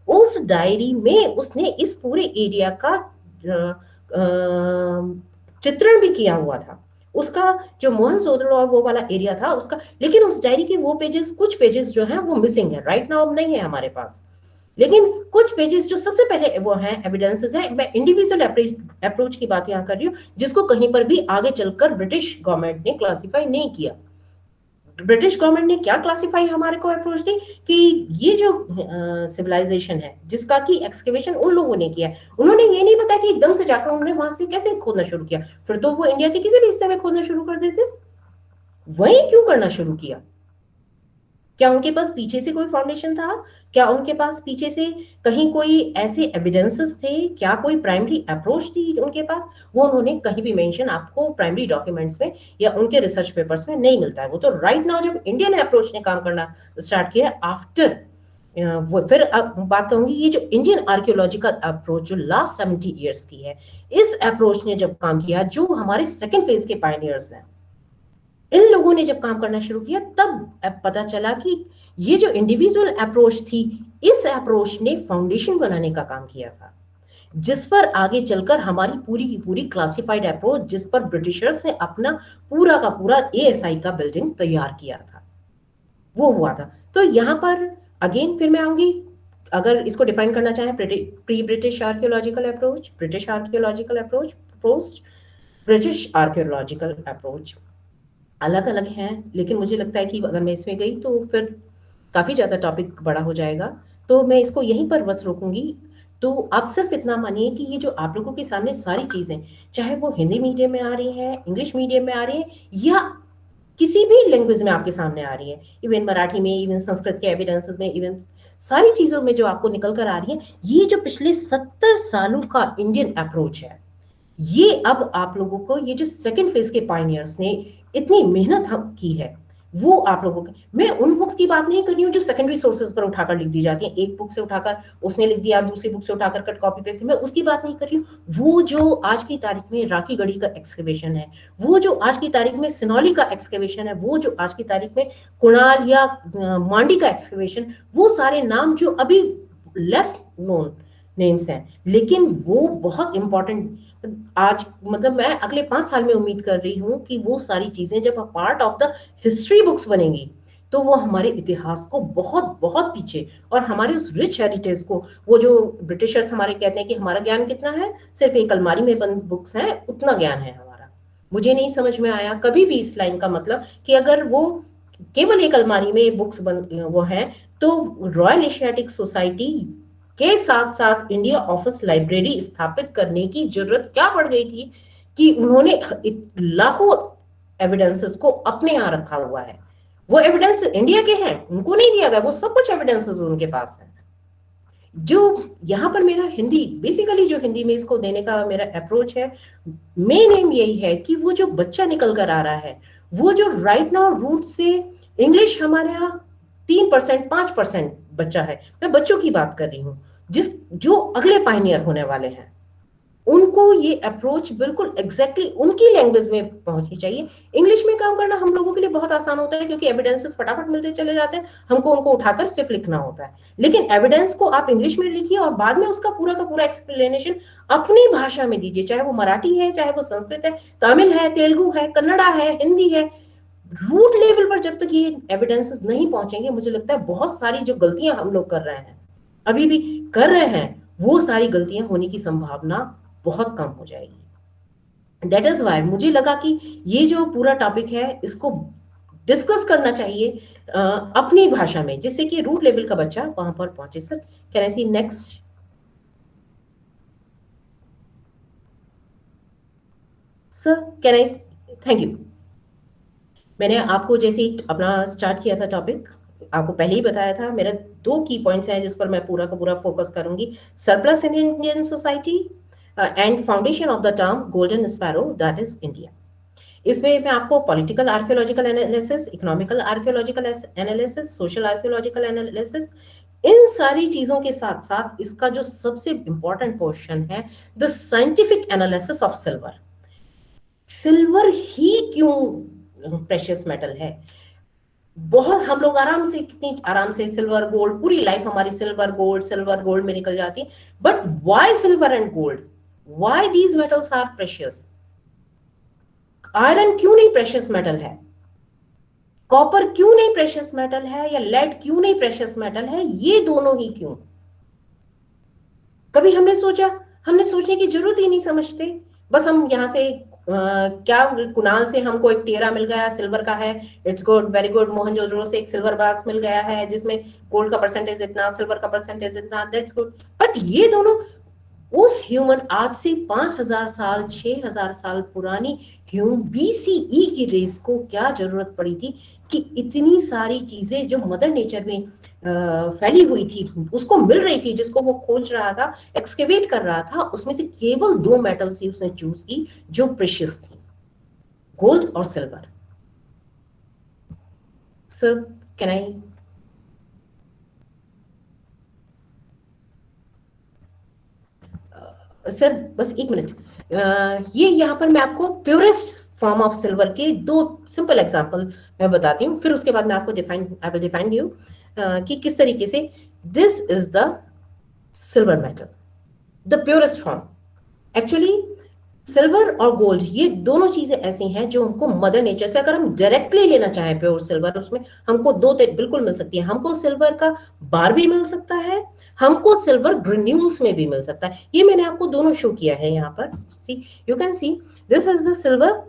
S2: उस डायरी में उसने इस पूरे एरिया का चित्रण भी किया हुआ था। उसका जो मोहन सोदड़ो और वो वाला एरिया था उसका, लेकिन उस डायरी के वो पेजेस, कुछ पेजेस जो हैं वो मिसिंग है राइट नाउ, नहीं है हमारे पास। लेकिन कुछ पेजेस जो सबसे पहले वो हैं, एविडेंसेस हैं। मैं इंडिविजुअल अप्रोच की बात यहाँ कर रही हूँ, जिसको कहीं पर भी आगे चलकर ब्रिटिश गवर्नमेंट ने क्लासिफाई नहीं किया। ब्रिटिश गवर्नमेंट ने क्या क्लासिफाई हमारे को अप्रोच दी कि ये जो सिविलाइजेशन है जिसका की एक्सकेवेशन उन लोगों ने किया है, उन्होंने ये नहीं बताया कि एकदम से जाकर उन्होंने वहां से कैसे खोदना शुरू किया। फिर तो वो इंडिया के किसी भी हिस्से में खोदना शुरू कर देते, वही क्यों करना शुरू किया? क्या उनके पास पीछे से कोई फाउंडेशन था? क्या उनके पास पीछे से कहीं कोई ऐसे एविडेंसेस थे? क्या कोई प्राइमरी अप्रोच थी उनके पास? वो उन्होंने कहीं भी मेंशन आपको प्राइमरी डॉक्यूमेंट्स में या उनके रिसर्च पेपर्स में नहीं मिलता है। वो तो राइट नाउ जब इंडियन अप्रोच ने काम करना स्टार्ट किया आफ्टर, वो फिर बात कहूंगी ये जो इंडियन आर्कियोलॉजिकल अप्रोच जो लास्ट 70 ईयर्स की है, इस अप्रोच ने जब काम किया, जो हमारे सेकेंड फेज के पायनियर्स हैं, इन लोगों ने जब काम करना शुरू किया, तब पता चला कि ये जो इंडिविजुअल अप्रोच थी, इस अप्रोच ने फाउंडेशन बनाने का काम किया था, जिस पर आगे चलकर हमारी पूरी की पूरी क्लासिफाइड अप्रोच, जिस पर ब्रिटिशर्स ने अपना पूरा का पूरा एएसआई का बिल्डिंग तैयार किया था, वो हुआ था। तो यहाँ पर अगेन फिर मैं आऊंगी, अगर इसको डिफाइन करना चाहें, pre British archaeological approach, British archaeological approach, post British archaeological approach, अलग अलग हैं। लेकिन मुझे लगता है कि अगर मैं इसमें गई तो फिर काफ़ी ज़्यादा टॉपिक बड़ा हो जाएगा, तो मैं इसको यहीं पर बस रोकूंगी। तो आप सिर्फ इतना मानिए कि ये जो आप लोगों के सामने सारी चीज़ें, चाहे वो हिंदी मीडियम में आ रही हैं, इंग्लिश मीडियम में आ रही हैं, या किसी भी लैंग्वेज में आपके सामने आ रही है, इवन मराठी में, इवन संस्कृत के एविडेंसेस में, इवन सारी चीज़ों में जो आपको निकल कर आ रही है, ये जो पिछले 70 सालों का इंडियन अप्रोच है, ये अब आप लोगों को, ये जो सेकंड फेज के पायनियर्स ने इतनी मेहनत हम की है, वो आप लोगों का, मैं उन बुक्स की बात नहीं कर रही हूँ जो सेकेंडरी सोर्सेज पर उठाकर लिख दी जाती हैं, एक बुक से उठाकर उसने लिख दिया, दूसरी बुक से उठाकर कट कॉपी पेस्ट, मैं उसकी बात नहीं कर रही हूँ। वो जो आज की तारीख में राखी गढ़ी का एक्सकवेशन है, वो जो आज की तारीख में सिनौली का एक्सकवेशन है, वो जो आज की तारीख में कुणाल या मांडी का एक्सकवेशन, वो सारे नाम जो अभी लेस नोन नेम्स हैं, लेकिन वो बहुत इंपॉर्टेंट आज, मतलब मैं अगले 5 साल में उम्मीद कर रही हूँ कि वो सारी चीजें जब part of the history books बनेंगी, तो वो हमारे इतिहास को बहुत बहुत पीछे, और हमारे उस रिच हेरिटेज को, वो जो ब्रिटिशर्स हमारे कहते हैं कि हमारा ज्ञान कितना है, सिर्फ एक अलमारी में बंद बुक्स हैं, उतना ज्ञान है हमारा। मुझे नहीं समझ में आया कभी भी इस लाइन का मतलब कि अगर वो केवल एक अलमारी में बुक्स बन वो है, तो रॉयल एशियाटिक सोसाइटी के साथ साथ इंडिया ऑफिस लाइब्रेरी स्थापित करने की जरूरत क्या पड़ गई थी कि उन्होंने लाखों एविडेंसेस को अपने यहाँ रखा हुआ है। वो एविडेंस इंडिया के हैं, उनको नहीं दिया गया, वो सब कुछ एविडेंसेस उनके पास है। जो यहाँ पर मेरा हिंदी, बेसिकली जो हिंदी में इसको देने का मेरा अप्रोच है, मेन एम यही है कि वो जो बच्चा निकल कर आ रहा है, वो जो राइट नाउ रूट से इंग्लिश हमारे यहाँ 3% 5% बच्चा है, मैं बच्चों की बात कर रही हूँ, जिस जो अगले पाइनियर होने वाले हैं, उनको ये अप्रोच बिल्कुल एग्जैक्टली उनकी लैंग्वेज में पहुंचनी चाहिए। इंग्लिश में काम करना हम लोगों के लिए बहुत आसान होता है क्योंकि एविडेंसेस फटाफट मिलते चले जाते हैं, हमको उनको उठाकर सिर्फ लिखना होता है। लेकिन एविडेंस को आप इंग्लिश में लिखिए और बाद में उसका पूरा का पूरा एक्सप्लेनेशन अपनी भाषा में दीजिए, चाहे वो मराठी है, चाहे वो संस्कृत है, तमिल है, तेलुगु है, कन्नड़ा है, हिंदी है। रूट लेवल पर जब तक ये एविडेंसेस नहीं पहुंचेंगे, मुझे लगता है बहुत सारी जो गलतियां हम लोग कर रहे हैं, अभी भी कर रहे हैं, वो सारी गलतियां होने की संभावना बहुत कम हो जाएगी। दैट इज वाई मुझे लगा कि ये जो पूरा टॉपिक है इसको डिस्कस करना चाहिए अपनी भाषा में, जिससे कि रूट लेवल का बच्चा वहां पर पहुंचे। Sir can I see next? Sir can I? Thank you. मैंने आपको जैसे ही अपना स्टार्ट किया था टॉपिक, आपको पहले ही बताया था, मेरा 2 की पॉइंट्स हैं जिस पर मैं पूरा का पूरा फोकस करूंगी। Surplus in Indian society, and foundation of the term golden sparrow, that is India. इसमें मैं आपको political archaeological analysis, economical archaeological analysis, social archaeological analysis, इन सारी चीजों के साथ साथ इसका जो सबसे इंपॉर्टेंट पोर्शन है, the scientific analysis of silver. Silver ही क्यों प्रेशियस मेटल है? बहुत हम लोग आराम से, कितनी आराम से सिल्वर गोल्ड, पूरी लाइफ हमारी सिल्वर गोल्ड में निकल जाती है, but why silver and gold? Why these metals are precious? Iron क्यों नहीं प्रेशियस मेटल है? कॉपर क्यों नहीं प्रेशियस मेटल है? या लेड क्यों नहीं प्रेशियस मेटल है? ये दोनों ही क्यों? कभी हमने सोचा? हमने सोचने की जरूरत ही नहीं समझते। बस हम यहाँ से क्या, कुणाल से हमको एक टेरा मिल गया, सिल्वर का है, it's good, very good. Mohenjodaro से एक सिल्वर बास मिल गया है जिसमें गोल्ड का परसेंटेज इतना, सिल्वर का परसेंटेज इतना, दैट्स गुड। बट ये दोनों उस ह्यूमन, आज से 5000 साल 6000 साल पुरानी बीसीई की रेस को क्या जरूरत पड़ी थी कि इतनी सारी चीजें जो मदर नेचर में फैली हुई थी, उसको मिल रही थी, जिसको वो खोज रहा था, एक्सकेवेट कर रहा था, उसमें से केवल 2 मेटल्स ही उसने चूज की जो प्रेशियस थी, गोल्ड और silver. Sir can I? Sir बस 1 मिनट। ये यहाँ पर मैं आपको प्योरेस्ट फॉर्म ऑफ सिल्वर के 2 सिंपल एग्जांपल मैं बताती हूँ, फिर उसके बाद मैं आपको आई विल डिफाइन यू कि किस तरीके से this is the silver metal, the purest form. Actually silver और गोल्ड ये दोनों चीजें ऐसी हैं जो हमको मदर नेचर से, अगर हम डायरेक्टली लेना चाहें प्योर सिल्वर, उसमें हमको 2 बिल्कुल मिल सकती है। हमको सिल्वर का बार भी मिल सकता है, हमको सिल्वर ग्रेन्यूल्स में भी मिल सकता है। ये मैंने आपको दोनों शो किया है यहाँ पर। See, you can see this is the silver,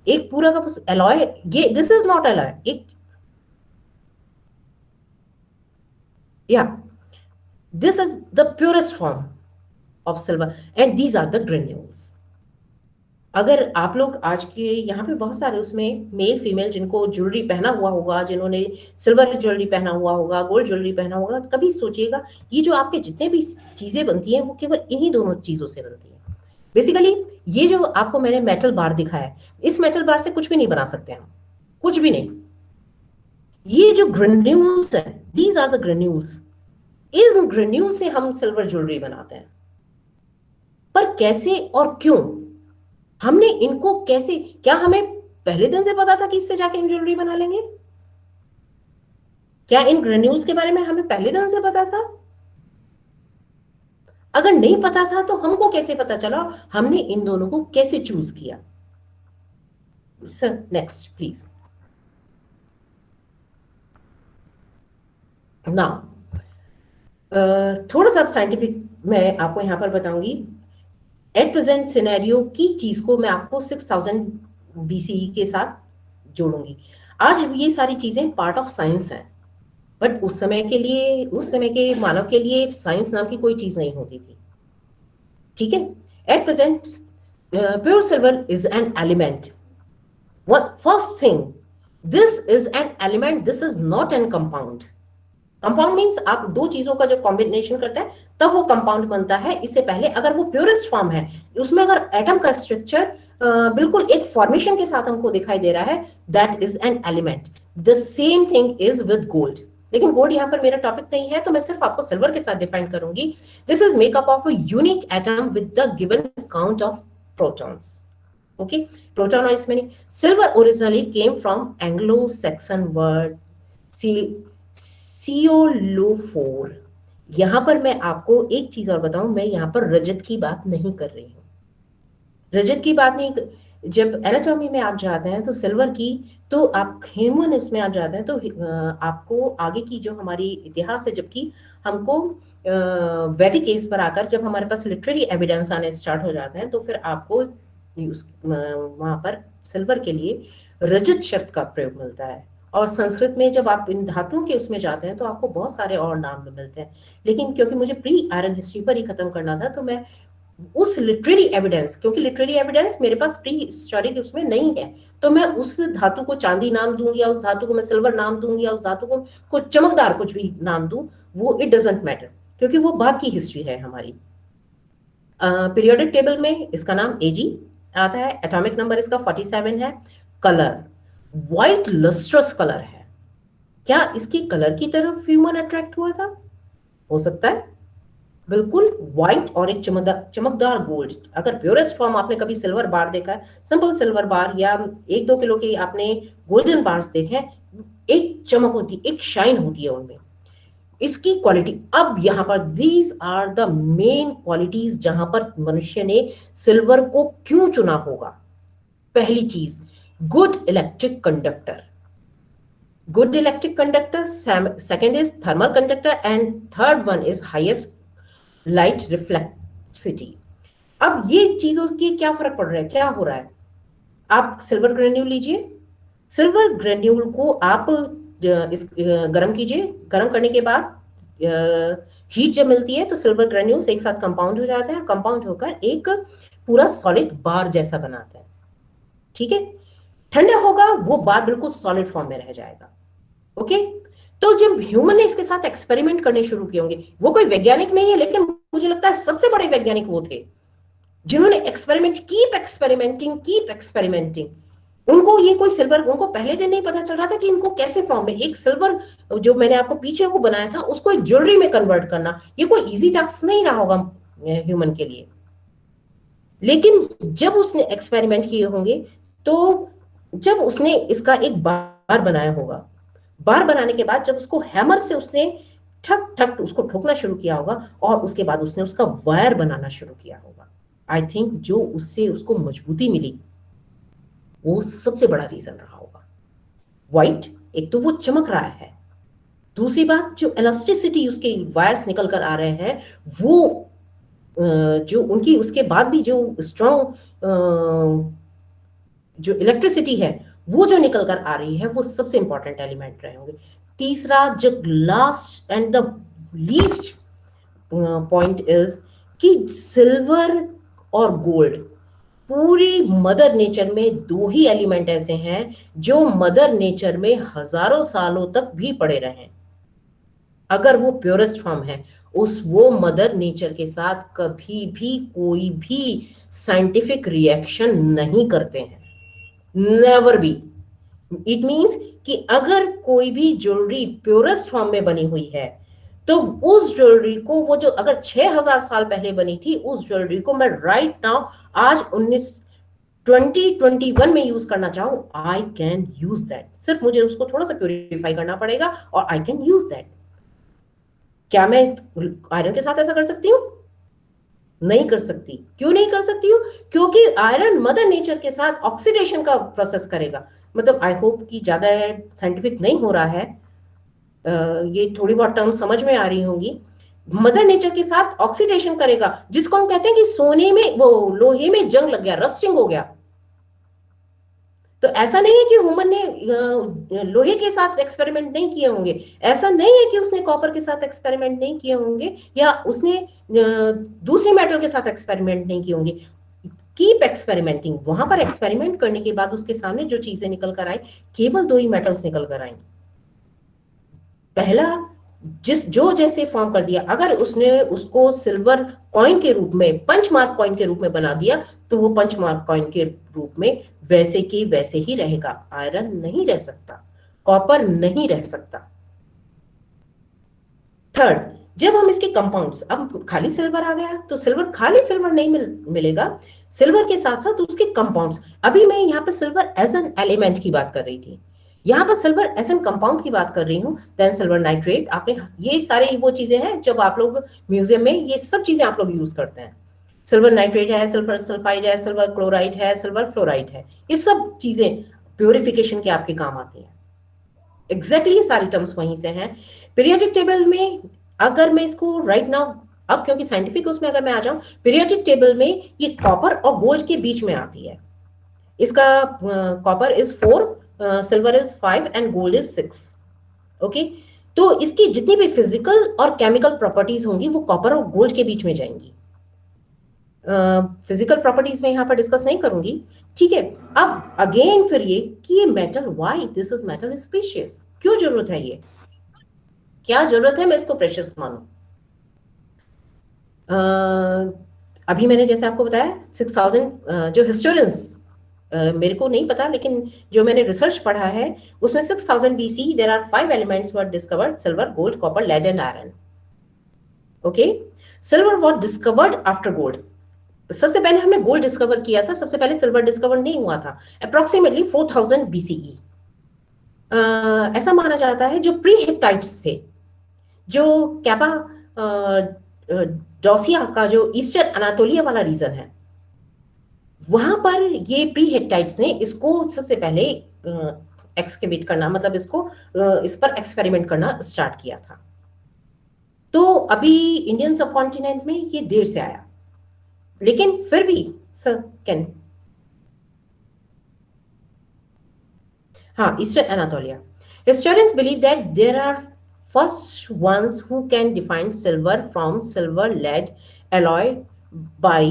S2: एक पूरा का एलॉय, ये दिस इज नॉट एलॉय, एक, या this is the purest form of silver and these are the granules. अगर आप लोग आज के यहाँ पे बहुत सारे उसमें मेल फीमेल जिनको ज्वेलरी पहना हुआ होगा, जिन्होंने सिल्वर ज्वेलरी पहना हुआ होगा, गोल्ड ज्वेलरी पहना होगा, कभी सोचिएगा ये जो आपके जितने भी चीजें बनती हैं वो केवल इन्हीं दोनों चीजों से बनती है। बेसिकली ये जो आपको मैंने मेटल बार दिखाया है, इस मेटल बार से कुछ भी नहीं बना सकते हम, कुछ भी नहीं। ये जो ग्रेन्यूल्स है, दीज आर द ग्रेन्यूल्स, इस ग्रेन्यूल से हम सिल्वर ज्वेलरी बनाते हैं। पर कैसे और क्यों? हमने इनको कैसे, क्या हमें पहले दिन से पता था कि इससे जाके हम ज्वेलरी बना लेंगे? क्या इन ग्रेन्यूल्स के बारे में हमें पहले दिन से पता था? अगर नहीं पता था तो हमको कैसे पता चला? हमने इन दोनों को कैसे चूज किया? Sir next please. ना थोड़ा सा साइंटिफिक मैं आपको यहां पर बताऊंगी। एट प्रेजेंट सिनेरियो की चीज को मैं आपको 6000 बीसीई के साथ जोड़ूंगी। आज ये सारी चीजें पार्ट ऑफ साइंस है, बट उस समय के लिए, उस समय के मानव के लिए साइंस नाम की कोई चीज नहीं होती थी। ठीक है? At present pure silver is an element. First thing, this is an element, this is not an compound. Compound means आप 2 चीजों का जो कॉम्बिनेशन करता है तब वो कंपाउंड बनता है। इससे पहले अगर वो प्योरेस्ट फॉर्म है, उसमें अगर एटम का स्ट्रक्चर बिल्कुल एक फॉर्मेशन के साथ हमको दिखाई दे रहा है, that is an element. The same thing is with gold. लेकिन गोल्ड यहाँ पर मेरा टॉपिक नहीं है, तो मैं सिर्फ आपको सिल्वर के साथ डिफाइन करूंगी। This is makeup of a unique atom with the given count of protons. Okay, proton और इसमें silver originally came from Anglo Saxon word seolfor. यहां पर मैं आपको एक चीज और बताऊं, मैं यहां पर रजत की बात नहीं कर रही हूं। रजत की बात नहीं, जब एनाटॉमी में आप जाते हैं तो सिल्वर की, तो आप ह्यूमन इसमें आप जाते हैं तो आपको आगे की जो हमारी इतिहास है, जबकि हमको वैदिक केस पर आकर जब हमारे पास लिटरेरी एविडेंस आने स्टार्ट हो जाते हैं, तो फिर आपको वहां पर सिल्वर के लिए रजत शब्द का प्रयोग मिलता है। और संस्कृत में जब आप इन धातुओं के उसमें जाते हैं तो आपको बहुत सारे और नाम मिलते हैं। लेकिन क्योंकि मुझे प्री आयरन हिस्ट्री पर ही खत्म करना था, तो मैं उस लिटरेरी एविडेंस, क्योंकि लिटरेरी एविडेंस मेरे पास प्री हिस्टोरिक उसमें नहीं है, तो मैं उस धातु को चांदी नाम दूं या उस धातु को मैं सिल्वर नाम दूं या उस धातु को चमकदार कुछ भी नाम दूं, वो इट डजंट मैटर, क्योंकि वो बाद की हिस्ट्री है हमारी। पीरियोडिक टेबल में इसका नाम एजी आता है, एटॉमिक नंबर इसका 47 है। कलर व्हाइट लस्ट्रस कलर है। क्या इसके कलर की तरफ ह्यूमन अट्रैक्ट हुएगा? हो सकता है, बिल्कुल व्हाइट और एक चमकदार चमकदार गोल्ड। अगर प्योरेस्ट फॉर्म आपने कभी सिल्वर बार देखा है, सिंपल सिल्वर बार, या 1-2 किलो के आपने गोल्डन बार्स देखे हैं, एक चमक होती है, एक शाइन होती है उनमें। इसकी क्वालिटी, अब यहां पर these are the main qualities जहां पर मनुष्य ने सिल्वर को क्यों चुना होगा। पहली चीज, good electric conductor, good electric conductor. Second is thermal conductor, and third one is highest light reflexivity. अब ये चीजों की क्या फर्क पड़ रहा है, क्या हो रहा है? आप सिल्वर ग्रेन्यूल लीजिए, सिल्वर ग्रेन्यूल को आप गर्म कीजिए, गर्म करने के बाद हीट जब मिलती है तो सिल्वर ग्रेन्यूल्स एक साथ कंपाउंड हो जाते हैं, कंपाउंड होकर एक पूरा सॉलिड बार जैसा बनाते हैं। ठीक है, ठंडा होगा वो बार बिल्कुल सॉलिड फॉर्म में रह जाएगा। ओके, तो जब ह्यूमन ने इसके साथ एक्सपेरिमेंट करने शुरू किए होंगे, वो कोई वैज्ञानिक नहीं है, लेकिन मुझे लगता है सबसे बड़े वैज्ञानिक वो थे जिन्होंने एक्सपेरिमेंट, कीप एक्सपेरिमेंटिंग। उनको ये कोई सिल्वर, उनको पहले दिन नहीं पता चल रहा था कि इनको कैसे फॉर्म में एक सिल्वर, जो मैंने आपको पीछे को बनाया था, उसको एक ज्वेलरी में कन्वर्ट करना, ये कोई इजी टास्क नहीं रहा होगा ह्यूमन के लिए। लेकिन जब उसने एक्सपेरिमेंट किए होंगे, तो जब उसने इसका एक बार बनाया होगा, बार बनाने के बाद जब उसको हैमर से उसने ठक ठक उसको ठोकना शुरू किया होगा, और उसके बाद उसने उसका वायर बनाना शुरू किया होगा, आई थिंक जो उससे उसको मजबूती मिली वो सबसे बड़ा रीजन रहा होगा। व्हाइट, एक तो वो चमक रहा है, दूसरी बात जो इलास्टिसिटी उसके वायर्स निकल कर आ रहे हैं, वो जो उनकी उसके बाद भी जो स्ट्रॉन्ग जो इलेक्ट्रिसिटी है वो जो निकल कर आ रही है, वो सबसे इंपॉर्टेंट एलिमेंट रहे होंगे। तीसरा, जो last and the least point is कि सिल्वर और गोल्ड, पूरी मदर नेचर में दो ही एलिमेंट ऐसे हैं जो मदर नेचर में हजारों सालों तक भी पड़े रहे। अगर वो प्योरेस्ट फॉर्म है, उस वो मदर नेचर के साथ कभी भी कोई भी साइंटिफिक रिएक्शन नहीं करते हैं, नेवर बी। इट मीन्स कि अगर कोई भी ज्वेलरी प्योरेस्ट फॉर्म में बनी हुई है, तो उस ज्वेलरी को, वो जो अगर 6000 साल पहले बनी थी, उस ज्वेलरी को मैं राइट नाउ आज 2021 में यूज करना चाहूं, आई कैन यूज दैट। सिर्फ मुझे उसको थोड़ा सा प्योरीफाई करना पड़ेगा और आई कैन यूज दैट। क्या मैं आयरन के साथ ऐसा कर सकती हूँ? नहीं कर सकती। क्यों नहीं कर सकती हूँ? क्योंकि आयरन मदर नेचर के साथ ऑक्सीडेशन का प्रोसेस करेगा। मतलब आई होप कि ज्यादा साइंटिफिक नहीं हो रहा है, ये थोड़ी बहुत टर्म समझ में आ रही होंगी। मदर नेचर के साथ ऑक्सीडेशन करेगा, जिसको हम कहते हैं कि सोने में, वो लोहे में जंग लग गया, रस्टिंग हो गया। तो ऐसा नहीं है कि ह्यूमन ने लोहे के साथ एक्सपेरिमेंट नहीं किए होंगे, ऐसा नहीं है कि उसने कॉपर के साथ एक्सपेरिमेंट नहीं किए होंगे, या उसने दूसरे मेटल के साथ एक्सपेरिमेंट नहीं किए होंगे। Keep experimenting. वहां पर एक्सपेरिमेंट करने के बाद उसके सामने जो चीजें निकल कर आई, केवल दो ही मेटल्स निकल कर आई। पहला, जो जैसे फॉर्म कर दिया, अगर उसने उसको सिल्वर कॉइन के रूप में, पंचमार्क कॉइन के रूप में बना दिया, तो वो पंचमार्क कॉइन के रूप में वैसे के वैसे ही रहेगा। आयरन नहीं रह सकता, कॉपर नहीं रह सकता। थर्ड, जब हम इसके कंपाउंड्स, अब खाली सिल्वर आ गया, तो सिल्वर खाली सिल्वर नहीं मिलेगा, सिल्वर के साथ साथ उसके कंपाउंड्स। अभी मैं यहाँ पे सिल्वर एज एन एलिमेंट की बात कर रही थी, यहाँ पर सिल्वर एज एन कंपाउंड की बात कर रही हूँ। देन सिल्वर नाइट्रेट, आपने, ये सारे वो चीजें हैं जब आप लोग म्यूजियम में ये सब चीजें आप लोग यूज करते हैं। सिल्वर नाइट्रेट है, सिल्वर सल्फाइड है, सिल्वर क्लोराइड है, सिल्वर फ्लोराइड है, ये सब चीजें प्योरिफिकेशन के आपके काम आती हैं। एग्जैक्टली सारी टर्म्स वहीं से हैं। पीरियोडिक टेबल में अगर मैं इसको राइट नाउ, अब क्योंकि साइंटिफिक उसमें अगर मैं आ जाऊं, पीरियोडिक टेबल में ये कॉपर और गोल्ड के बीच में आती है। इसका copper is 4, silver is 5 and gold is 6। Okay, तो इसकी जितनी भी फिजिकल और केमिकल प्रॉपर्टीज होंगी वो कॉपर और गोल्ड के बीच में जाएंगी। फिजिकल प्रॉपर्टीज में यहां पर डिस्कस नहीं करूंगी, ठीक है। अब अगेन फिर ये कि ये metal, why this is metal is precious, क्यों जरूरत है, ये क्या जरूरत है मैं इसको प्रेशियस मानूं? अभी मैंने जैसे आपको बताया 6000 जो हिस्टोरियंस, मेरे को नहीं पता लेकिन जो मैंने रिसर्च पढ़ा है उसमें 6000 BC there are 5 elements were discovered, silver, gold, copper, lead and iron. Okay, silver was discovered after gold. सबसे पहले हमने गोल्ड डिस्कवर किया था, सबसे पहले सिल्वर डिस्कवर नहीं हुआ था, अप्रोक्सीमेटली 4000 BCE। ऐसा माना जाता है जो प्री हिटाइट्स थे, जो कैपा डोसिया का जो ईस्टर्न अनातोलिया वाला रीजन है, वहां पर ये प्री हिटाइट्स ने इसको सबसे पहले एक्सकेवेट करना, मतलब इसको इस पर एक्सपेरिमेंट करना स्टार्ट किया था। तो अभी इंडियन सब कॉन्टिनेंट में ये देर से आया, लेकिन फिर भी सर कैन, हाँ, eastern Anatolia. Historians believe that there are first ones who can define silver from silver lead alloy by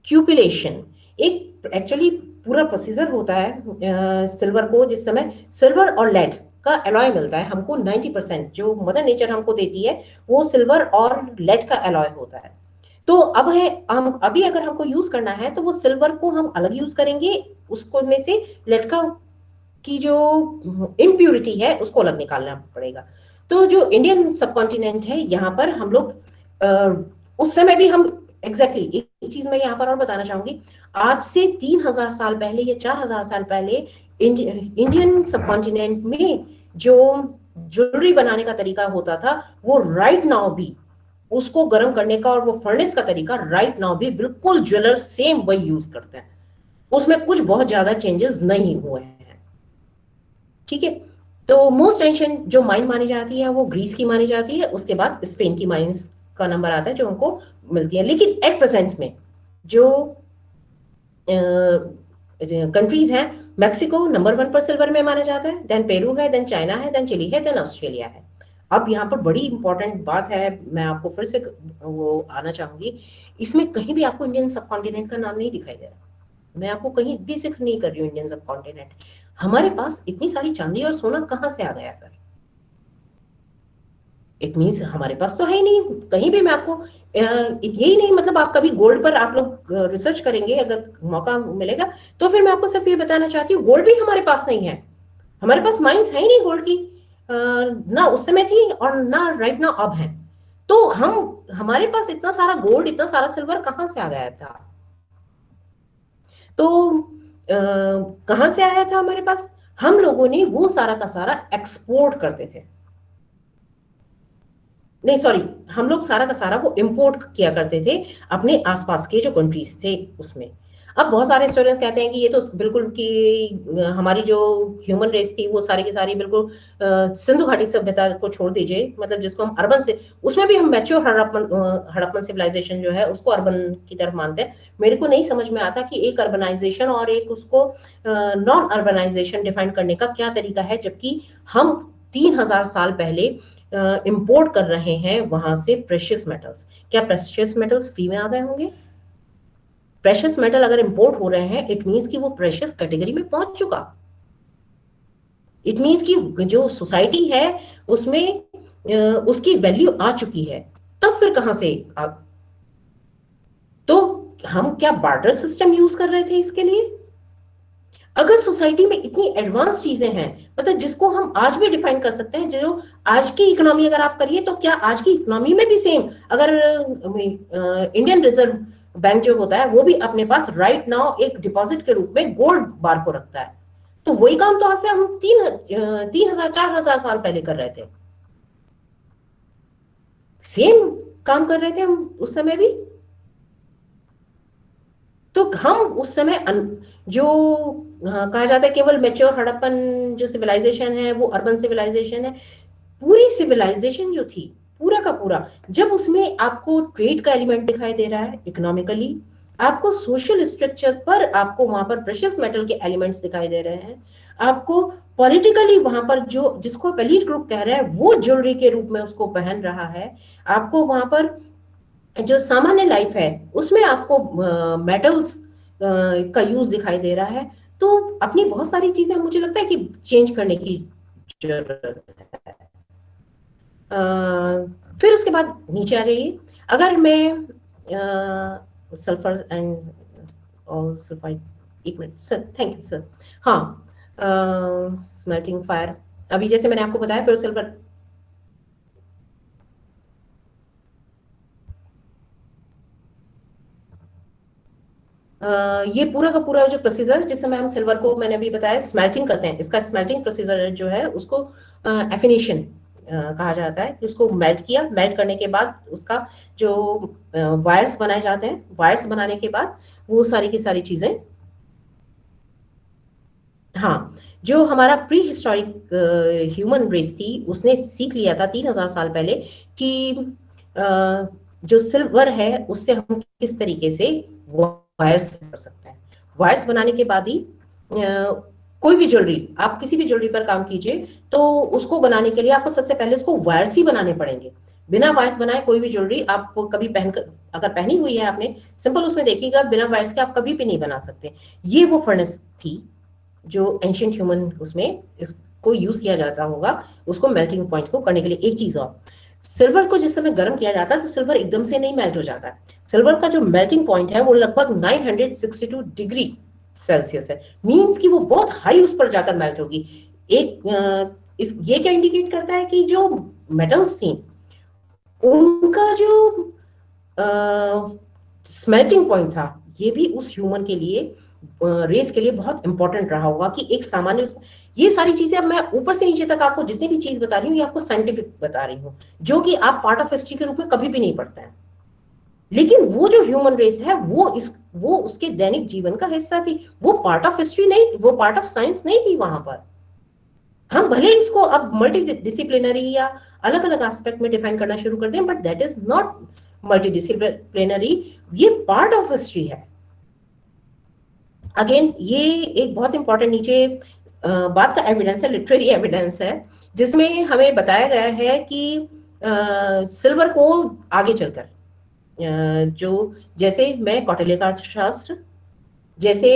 S2: cupellation। एक एक्चुअली पूरा प्रोसीजर होता है सिल्वर को, जिस समय सिल्वर और लेड का एलॉय मिलता है हमको, 90% जो मदर नेचर हमको देती है वो सिल्वर और लेड का एलॉय होता है। तो अब है, हम अभी अगर हमको यूज करना है तो वो सिल्वर को हम अलग यूज करेंगे, उसको में से लेड का की जो इम्प्यूरिटी है उसको अलग निकालना पड़ेगा। तो जो इंडियन सबकॉन्टिनेंट है यहाँ पर हम लोग उस समय भी हम एग्जैक्टली एक चीज मैं यहाँ पर और बताना चाहूंगी, आज से 3000 साल पहले या 4000 साल पहले इंडियन सबकॉन्टिनेंट में जो ज्वेलरी बनाने का तरीका होता था वो राइट नाउ भी, उसको गर्म करने का और वो फर्नेस का तरीका राइट नाउ भी बिल्कुल ज्वेलर्स सेम वही यूज करते हैं, उसमें कुछ बहुत ज्यादा चेंजेस नहीं हुए हैं। ठीक है, तो मोस्ट एंशिएंट जो माइन मानी जाती है वो ग्रीस की मानी जाती है, उसके बाद स्पेन की माइंस का नंबर आता है जो उनको मिलती है। लेकिन एट प्रेजेंट में जो कंट्रीज हैं, मैक्सिको नंबर 1 पर सिल्वर में माना जाता है, देन पेरू है, देन चाइना है, देन चिली है, देन ऑस्ट्रेलिया है। अब यहाँ पर बड़ी इंपॉर्टेंट बात है, मैं आपको फिर से वो आना चाहूंगी, इसमें कहीं भी आपको इंडियन सबकॉन्टिनेंट का नाम नहीं दिखाई दे रहा, मैं आपको कहीं भी जिक्र नहीं कर रही हूँ इंडियन सबकॉन्टिनेंट। हमारे पास इतनी सारी चांदी और सोना कहाँ से आ गया फिर? इट मीन्स हमारे पास तो है ही नहीं कहीं भी। मैं आपको यही नहीं, मतलब आप कभी गोल्ड पर आप लोग रिसर्च करेंगे अगर मौका मिलेगा तो फिर मैं आपको सिर्फ ये बताना चाहती हूँ गोल्ड भी हमारे पास नहीं है, हमारे पास माइंस है ही नहीं गोल्ड की, ना उस समय थी और ना राइट ना अब है। तो हमारे पास इतना सारा गोल्ड, इतना सारा सिल्वर कहाँ से आ गया था? तो कहाँ से आया था हमारे पास? हम लोगों ने वो सारा का सारा एक्सपोर्ट करते थे, नहीं सॉरी, हम लोग सारा का सारा वो इंपोर्ट किया करते थे अपने आसपास के जो कंट्रीज थे उसमें। अब बहुत सारे स्टूडेंट्स कहते हैं कि ये तो बिल्कुल कि हमारी जो ह्यूमन रेस थी वो सारी की सारी बिल्कुल सिंधु घाटी सभ्यता को छोड़ दीजिए, मतलब जिसको हम अर्बन से, उसमें भी हम मैच्योर हड़प्पन सिविलाइजेशन जो है उसको अर्बन की तरफ मानते हैं। मेरे को नहीं समझ में आता कि एक अर्बनाइजेशन और एक उसको नॉन अर्बनाइजेशन डिफाइन करने का क्या तरीका है, जबकि हम 3000 साल पहले इंपोर्ट कर रहे हैं वहां से प्रेशियस मेटल्स। क्या प्रेशियस मेटल्स फ्री में आ गए होंगे? प्रेशियस मेटल अगर इंपोर्ट हो रहे हैं इट मीन्स कि वो प्रेशियस कैटेगरी में पहुंच चुका, इट मीन्स कि जो सोसाइटी है उसमें उसकी वैल्यू आ चुकी है। तब फिर कहां से तो हम क्या बार्टर सिस्टम यूज कर रहे थे इसके लिए? अगर सोसाइटी में इतनी एडवांस चीजें हैं, मतलब जिसको हम आज भी डिफाइन कर सकते हैं, जो आज की इकोनॉमी अगर आप करिए तो क्या आज की इकोनॉमी में भी सेम, अगर इंडियन रिजर्व बैंक जो होता है वो भी अपने पास राइट नाउ एक डिपॉजिट के रूप में गोल्ड बार को रखता है, तो वही काम तो आज से हम 3000 4000 साल पहले कर रहे थे, सेम काम कर रहे थे हम उस समय भी। तो हम उस समय जो कहा जाता है केवल मेच्योर हड़प्पन जो सिविलाइजेशन है वो अर्बन सिविलाइजेशन है, पूरी सिविलाइजेशन जो थी पूरा का पूरा, जब उसमें आपको ट्रेड का एलिमेंट दिखाई दे रहा है, इकोनॉमिकली आपको सोशल स्ट्रक्चर पर आपको वहां पर प्रेशियस मेटल के एलिमेंट्स दिखाई दे रहे हैं, आपको पॉलिटिकली वहां पर जो जिसको आप एलीट ग्रुप कह रहे हैं वो ज्वेलरी के रूप में उसको पहन रहा है, आपको वहां पर जो सामान्य लाइफ है उसमें आपको मेटल्स का यूज दिखाई दे रहा है। तो अपनी बहुत सारी चीजें मुझे लगता है कि चेंज करने की जरूरत है। फिर उसके बाद नीचे आ जाइए, अगर मैं सल्फर एंड ऑल सल्फाइड। एक minute sir, thank you sir. हाँ, स्मेल्टिंग फायर, अभी जैसे मैंने आपको बताया प्योर सल्फर। ये पूरा का पूरा जो प्रोसीजर जिसमें हम सिल्वर को, मैंने अभी बताया, स्मेल्टिंग करते हैं, इसका स्मेल्टिंग प्रोसीजर जो है उसको एफिनेशन कहा जाता है। कि उसको मेल्ट किया, मेल्ट करने के बाद उसका जो वायर्स बनाए जाते हैं, वायर्स बनाने के बाद वो सारी की सारी चीजें। हाँ, जो हमारा प्री हिस्टोरिक ह्यूमन रेस थी उसने सीख लिया था 3000 साल पहले कि जो सिल्वर है उससे हम किस तरीके से वायर्स कर सकते हैं। वायर्स बनाने के बाद ही कोई भी ज्वेलरी, आप किसी भी ज्वेलरी पर काम कीजिए तो उसको बनाने के लिए आपको सबसे पहले उसको वायर्स ही बनाने पड़ेंगे। बिना वायर्स बनाए कोई भी ज्वेलरी आप कभी पहनकर, अगर पहनी हुई है आपने सिंपल, उसमें देखिएगा बिना वायर्स के आप कभी भी नहीं बना सकते। ये वो फर्नेस थी जो एंशियंट ह्यूमन उसमें इसको यूज किया जाता होगा, उसको मेल्टिंग पॉइंट को करने के लिए। एक चीज और, सिल्वर को जिस समय गर्म किया जाता है तो सिल्वर एकदम से नहीं मेल्ट हो जाता है। सिल्वर का जो मेल्टिंग पॉइंट है वो लगभग 962 डिग्री सेल्सियस है। मीन्स कि वो बहुत हाई उस पर जाकर मेल्ट होगी। ये क्या इंडिकेट करता है कि जो मेटल्स थी उनका जो स्मेल्टिंग पॉइंट था, ये भी उस ह्यूमन के लिए, रेस के लिए बहुत इंपॉर्टेंट रहा होगा। कि एक सामान्य, ये सारी चीजें अब मैं ऊपर से नीचे तक आपको जितनी भी चीज बता रही हूँ ये आपको साइंटिफिक बता रही हूँ, जो कि आप पार्ट ऑफ हिस्ट्री के रूप में कभी भी नहीं पढ़ते हैं। लेकिन वो जो ह्यूमन रेस है वो उसके दैनिक जीवन का हिस्सा थी। वो पार्ट ऑफ हिस्ट्री नहीं, वो पार्ट ऑफ साइंस नहीं थी वहां पर। हम भले इसको अब मल्टी डिसिप्लिनरी या अलग अलग एस्पेक्ट में डिफाइन करना शुरू कर दें, but that is not multi disciplinary, ये पार्ट ऑफ हिस्ट्री है। अगेन ये एक बहुत इंपॉर्टेंट नीचे बात का एविडेंस है, लिटरेरी एविडेंस है, जिसमें हमें बताया गया है कि सिल्वर को आगे चलकर जो, जैसे मैं कौटिल्य का अर्थशास्त्र, जैसे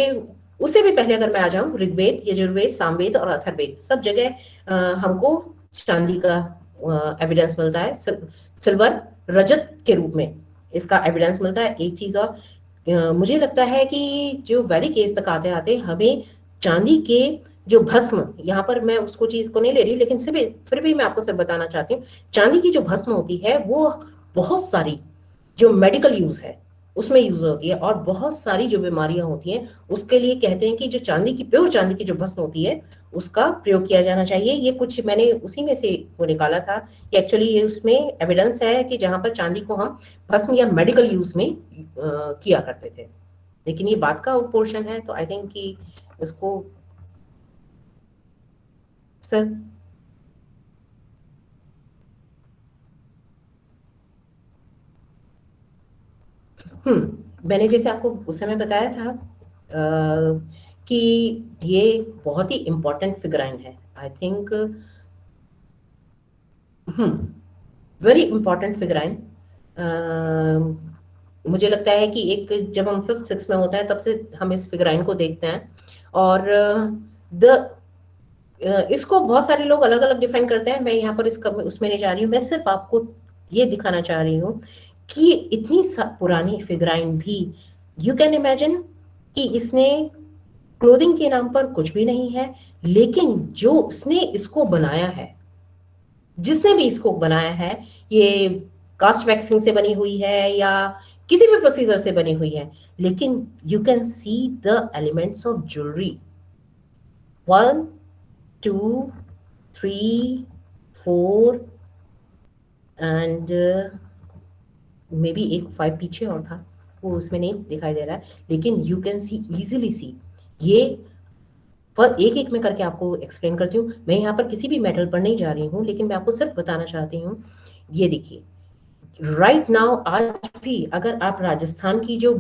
S2: उससे भी पहले अगर मैं आ जाऊं, ऋग्वेद, यजुर्वेद, सामवेद और अथर्ववेद, सब जगह हमको चांदी का एविडेंस मिलता है, सिल्वर रजत के रूप में इसका एविडेंस मिलता है। एक चीज और, मुझे लगता है कि जो वैदिक एज तक आते आते हमें चांदी के जो भस्म, यहाँ पर मैं उसको चीज को नहीं ले रही हूँ, लेकिन फिर भी मैं आपको सिर्फ बताना चाहती हूँ, चांदी की जो भस्म होती है वो बहुत सारी जो मेडिकल यूज है उसमें यूज होती है, और बहुत सारी जो बीमारियां होती हैं उसके लिए कहते हैं कि जो चांदी की, प्योर चांदी की जो भस्म होती है उसका प्रयोग किया जाना चाहिए। ये कुछ मैंने उसी में से वो निकाला था कि एक्चुअली ये उसमें एविडेंस है कि जहां पर चांदी को हम भस्म या मेडिकल यूज में किया करते थे। लेकिन ये बात का पोर्शन है तो आई थिंक कि इसको सर, मैंने जैसे आपको उस समय बताया था कि ये बहुत ही इंपॉर्टेंट फिगराइन है। I think very important figurine. मुझे लगता है कि एक, जब हम फिफ्थ सिक्स में होते हैं तब से हम इस फिगराइन को देखते हैं, और द इसको बहुत सारे लोग अलग अलग डिफाइन करते हैं। मैं यहाँ पर इसका उसमें नहीं जा रही हूँ, मैं सिर्फ आपको ये दिखाना चाह रही हूँ कि इतनी पुरानी फिगराइन भी, यू कैन इमेजिन कि इसने क्लोथिंग के नाम पर कुछ भी नहीं है, लेकिन जो उसने इसको बनाया है, जिसने भी इसको बनाया है, ये कास्ट वैक्सिंग से बनी हुई है या किसी भी प्रोसीजर से बनी हुई है, लेकिन you can see the elements of jewellery, 1 2 3 4 and may be एक 5 पीछे और था, वो उसमें नहीं दिखाई दे रहा है, लेकिन यू कैन सी इजिली सी। ये पर एक एक में करके आपको एक्सप्लेन करती हूँ। मैं यहाँ पर किसी भी मेटल पर नहीं जा रही हूँ, लेकिन मैं आपको सिर्फ बताना चाहती हूँ। ये देखिए, राइट नाउ आज भी अगर आप राजस्थान की जो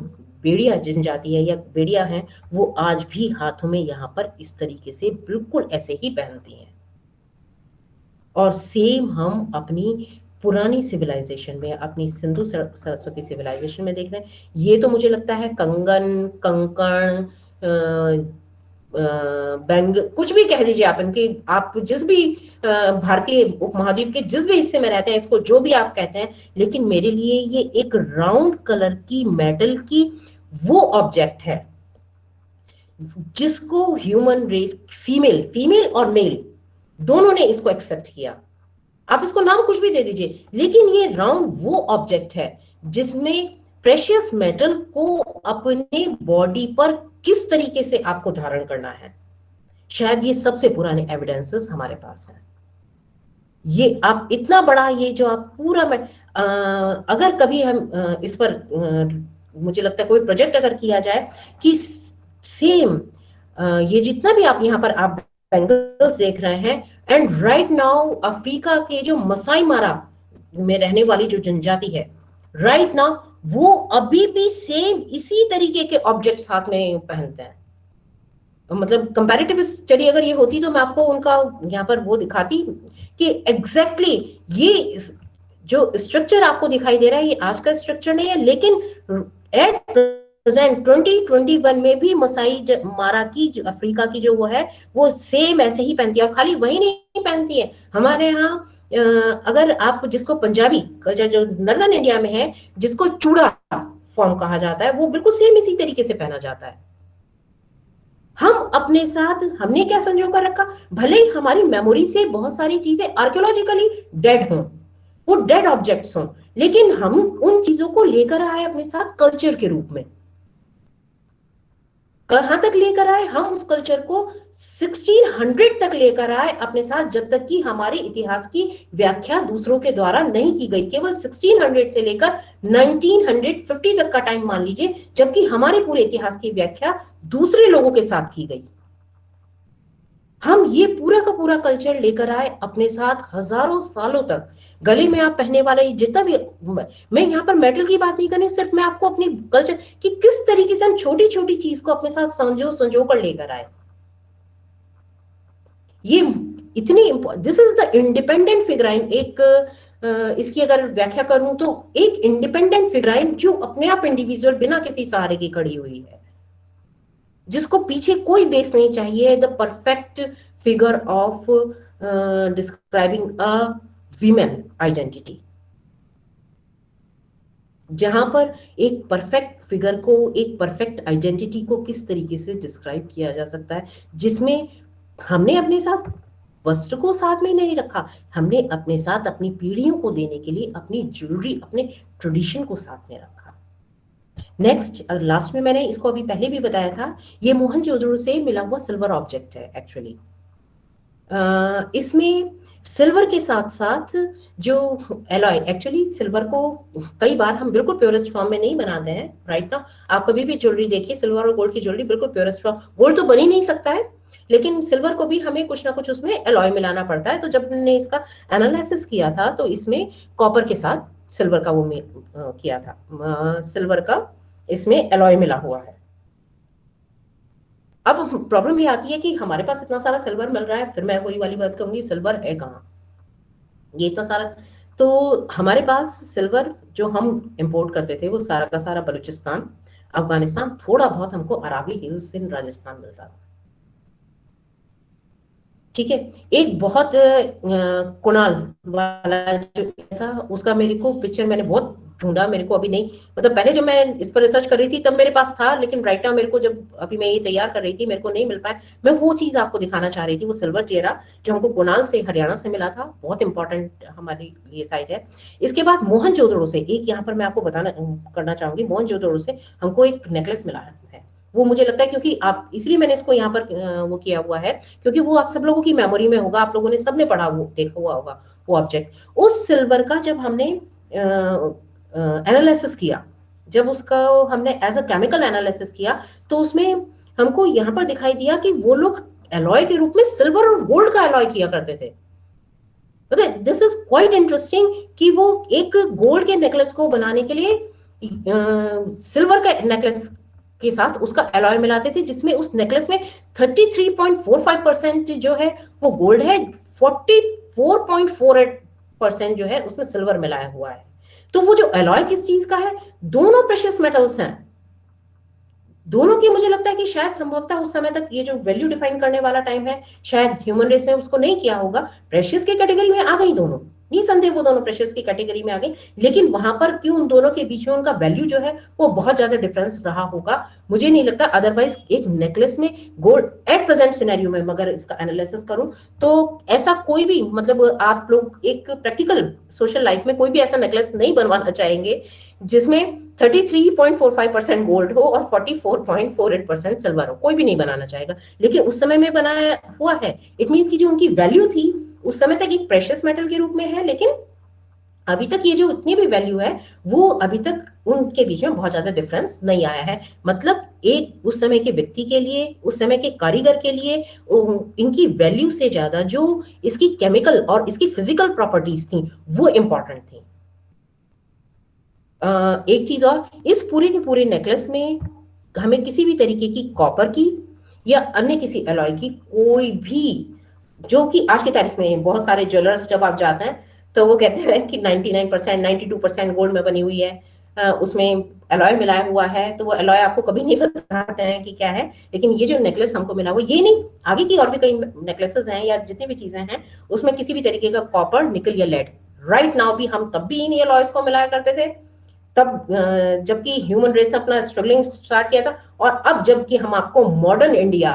S2: बेड़िया जनजाति है या बेड़िया हैं, वो आज भी हाथों में यहाँ पर इस तरीके से बिल्कुल ऐसे ही पहनती हैं। और सेम हम अपनी पुरानी सिविलाइजेशन में, अपनी सिंधु सरस्वती सिविलाइजेशन में देख रहे हैं। ये तो मुझे लगता है कंगन, कंकण, बेंग कुछ भी कह दीजिए आप इनके, आप जिस भी भारतीय उपमहाद्वीप के जिस भी हिस्से में रहते हैं, इसको जो भी आप कहते हैं, लेकिन मेरे लिए ये एक राउंड कलर की मेटल की वो ऑब्जेक्ट है जिसको ह्यूमन रेस, फीमेल फीमेल और मेल दोनों ने इसको एक्सेप्ट किया। आप इसको नाम कुछ भी दे दीजिए, लेकिन ये राउंड वो ऑब्जेक्ट है जिसमें प्रेशियस मेटल को अपने बॉडी पर किस तरीके से आपको धारण करना है। शायद ये सबसे पुराने एविडेंसेस हमारे पास हैं। ये आप इतना बड़ा, ये जो आप पूरा में अगर कभी हम इस पर मुझे लगता है कोई प्रोजेक्ट अगर किया जाए कि सेम ये जितना भी आप यहाँ पर आप बेंगल्स देख रहे हैं, एंड राइट नाउ अफ्रीका के जो मसाई मारा में रहने वाली जो जनजाति है, राइट नाउ वो अभी भी सेम इसी तरीके के ऑब्जेक्ट्स हाथ में पहनते हैं। मतलब कंपैरेटिव स्टडी अगर ये होती तो मैं आपको उनका यहाँ पर वो दिखाती कि एग्जैक्टली ये जो स्ट्रक्चर आपको दिखाई दे रहा है ये आज का स्ट्रक्चर नहीं है, लेकिन एट प्रेजेंट 2021 में भी मसाई मारा की अफ्रीका की जो वो है वो सेम ऐसे ही पहनती है। और खाली वही नहीं पहनती है, हमारे यहाँ अगर आप जिसको पंजाबी कल्चर जो नॉर्दर्न इंडिया में है, जिसको चूड़ा फॉर्म कहा जाता है, वो बिल्कुल सेम इसी तरीके से पहना जाता है। हम अपने साथ हमने क्या संजो कर रखा, भले ही हमारी मेमोरी से बहुत सारी चीजें आर्कियोलॉजिकली डेड हों, वो डेड ऑब्जेक्ट्स हों, लेकिन हम उन चीजों को लेकर आए अपने साथ कल्चर के रूप में। कहां तक लेकर आए हम उस कल्चर को? 1600 तक लेकर आए अपने साथ, जब तक कि हमारे इतिहास की व्याख्या दूसरों के द्वारा नहीं की गई। केवल 1600 से लेकर 1950 तक का टाइम मान लीजिए, जबकि हमारे पूरे इतिहास की व्याख्या दूसरे लोगों के साथ की गई। हम ये पूरा का पूरा कल्चर लेकर आए अपने साथ हजारों सालों तक। गले में आप पहनने वाले जितना भी, मैं यहाँ पर मेटल की बात नहीं कर रही, सिर्फ मैं आपको अपनी कल्चर कि किस तरीके से हम छोटी छोटी चीज को अपने साथ संजो कर लेकर आए। ये इतनी दिस इज द इंडिपेंडेंट फिगराइन। एक इसकी अगर व्याख्या करूं तो एक इंडिपेंडेंट फिगराइन जो अपने आप इंडिविजुअल बिना किसी सहारे की खड़ी हुई है, जिसको पीछे कोई बेस नहीं चाहिए। The perfect figure of describing a women identity, जहां पर एक परफेक्ट फिगर को, एक परफेक्ट आइडेंटिटी को किस तरीके से डिस्क्राइब किया जा सकता है, जिसमें हमने अपने साथ वस्त्र को साथ में नहीं रखा, हमने अपने साथ अपनी पीढ़ियों को देने के लिए अपनी ज्वेलरी, अपने ट्रेडिशन को साथ में रखा। नेक्स्ट, लास्ट में मैंने इसको अभी पहले भी बताया था, ये मोहनजोदड़ो से मिला हुआ सिल्वर ऑब्जेक्ट है एक्चुअली। इसमें सिल्वर के साथ साथ जो एलॉय, एक्चुअली सिल्वर को कई बार हम बिल्कुल प्योरेस्ट फॉर्म में नहीं बनाते हैं। राइट नाउ आप कभी भी ज्वेलरी देखिए, सिल्वर और गोल्ड की ज्वेलरी बिल्कुल प्योरेस्ट फॉर्म, गोल्ड तो बन ही नहीं सकता है, लेकिन सिल्वर को भी हमें कुछ ना कुछ उसमें एलॉय मिलाना पड़ता है। तो जब हमने इसका एनालिसिस किया था तो इसमें कॉपर के साथ सिल्वर का वो किया था, सिल्वर का इसमें एलॉय मिला हुआ है। अब प्रॉब्लम ये आती है कि हमारे पास इतना सारा सिल्वर मिल रहा है, फिर मैं वही वाली बात कहूंगी, सिल्वर है कहाँ? ये इतना सारा, तो हमारे पास सिल्वर जो हम इंपोर्ट करते थे वो सारा का सारा बलूचिस्तान, अफगानिस्तान, थोड़ा बहुत हमको अरावली हिल्स इन राजस्थान मिलता था। ठीक है, एक बहुत कुणाल वाला जो था उसका मेरे को पिक्चर मैंने बहुत ढूंढा, मेरे को अभी नहीं, मतलब पहले जब मैं इस पर रिसर्च कर रही थी तब मेरे पास था, लेकिन राइट नाउ मेरे को जब अभी मैं ये तैयार कर रही थी मेरे को नहीं मिल पाया। मैं वो चीज आपको दिखाना चाह रही थी, वो सिल्वर चेहरा जो हमको कुणाल से, हरियाणा से मिला था, बहुत इंपॉर्टेंट हमारी ये साइट है। इसके बाद मोहनजोदड़ो से एक यहाँ पर मैं आपको बताना करना चाहूंगी, मोहनजोदड़ो से हमको एक नेकलेस मिला है। वो मुझे लगता है क्योंकि आप, इसलिए मैंने इसको यहाँ पर वो किया हुआ है क्योंकि वो आप सब लोगों की मेमोरी में होगा, आप लोगों ने सबने पढ़ा, वो देखा हुआ होगा वो ऑब्जेक्ट। उस सिल्वर का जब हमने एनालिसिस किया, जब उसका हमने एज अ केमिकल एनालिसिस किया, तो उसमें हमको यहाँ पर दिखाई दिया कि वो लोग एलॉय के रूप में सिल्वर और गोल्ड का एलॉय किया करते थे। दिस इज क्वाइट इंटरेस्टिंग कि वो एक गोल्ड के नेकलेस को बनाने के लिए सिल्वर का नेकलेस के साथ उसका एलॉय मिलाते थे, जिसमें उस नेकलेस में 33.45% जो है वो गोल्ड है, 44.48% जो है उसमें सिल्वर मिलाया हुआ है। तो वो जो एलॉय किस चीज का है? दोनों प्रेशियस मेटल्स हैं, दोनों की मुझे लगता है कि शायद संभवतः उस समय तक ये जो वैल्यू डिफाइन करने वाला टाइम है, शायद ह्यूमन रेस ने उसको नहीं किया होगा। प्रेशियस की कैटेगरी में आ गई दोनों, निसंदेह वो दोनों प्रेशियस की कैटेगरी में आ गई, लेकिन वहां पर क्यों उन दोनों के बीच में उनका वैल्यू जो है वो बहुत ज्यादा डिफरेंस रहा होगा, मुझे नहीं लगता। अदरवाइज एक नेकलेस में गोल्ड एट प्रेजेंट सिनेरियो में मगर इसका एनालिसिस करूं तो ऐसा कोई भी, मतलब आप लोग एक प्रैक्टिकल सोशल लाइफ में कोई भी ऐसा नेकलेस नहीं बनवाना चाहेंगे जिसमें 33.45% गोल्ड हो और 44.48% सिल्वर हो, कोई भी नहीं बनाना चाहेगा। लेकिन उस समय में बनाया हुआ है, इट मीन्स कि जो उनकी वैल्यू थी उस समय तक एक प्रेशियस मेटल के रूप में है, लेकिन अभी तक ये जो इतनी भी वैल्यू है वो अभी तक उनके बीच में बहुत ज्यादा डिफरेंस नहीं आया है। मतलब एक उस समय के व्यक्ति के लिए, उस समय के कारीगर के लिए इनकी वैल्यू से ज्यादा जो इसकी केमिकल और इसकी फिजिकल प्रॉपर्टीज थी वो इंपॉर्टेंट थी। एक चीज और, इस पूरे के पूरे नेकलेस में हमें किसी भी तरीके की कॉपर की या अन्य किसी एलॉय की कोई भी, जो कि आज की तारीख में बहुत सारे ज्वेलर्स जब आप जाते हैं तो वो कहते हैं कि 99% 92% गोल्ड में बनी हुई है, उसमें एलॉय मिलाया हुआ है, तो वो एलॉय आपको कभी नहीं बताते हैं कि क्या है। लेकिन ये जो नेकलेस हमको मिला हुआ, ये नहीं, आगे की और भी कई नेकलेसेस हैं या जितनी भी चीजें हैं उसमें किसी भी तरीके का कॉपर, निकल या लेड, राइट नाउ भी हम तब भी इन एलॉयज को मिलाया करते थे, तब जबकि ह्यूमन रेस ने अपना स्ट्रगलिंग स्टार्ट किया था, और अब जबकि हम आपको modern India,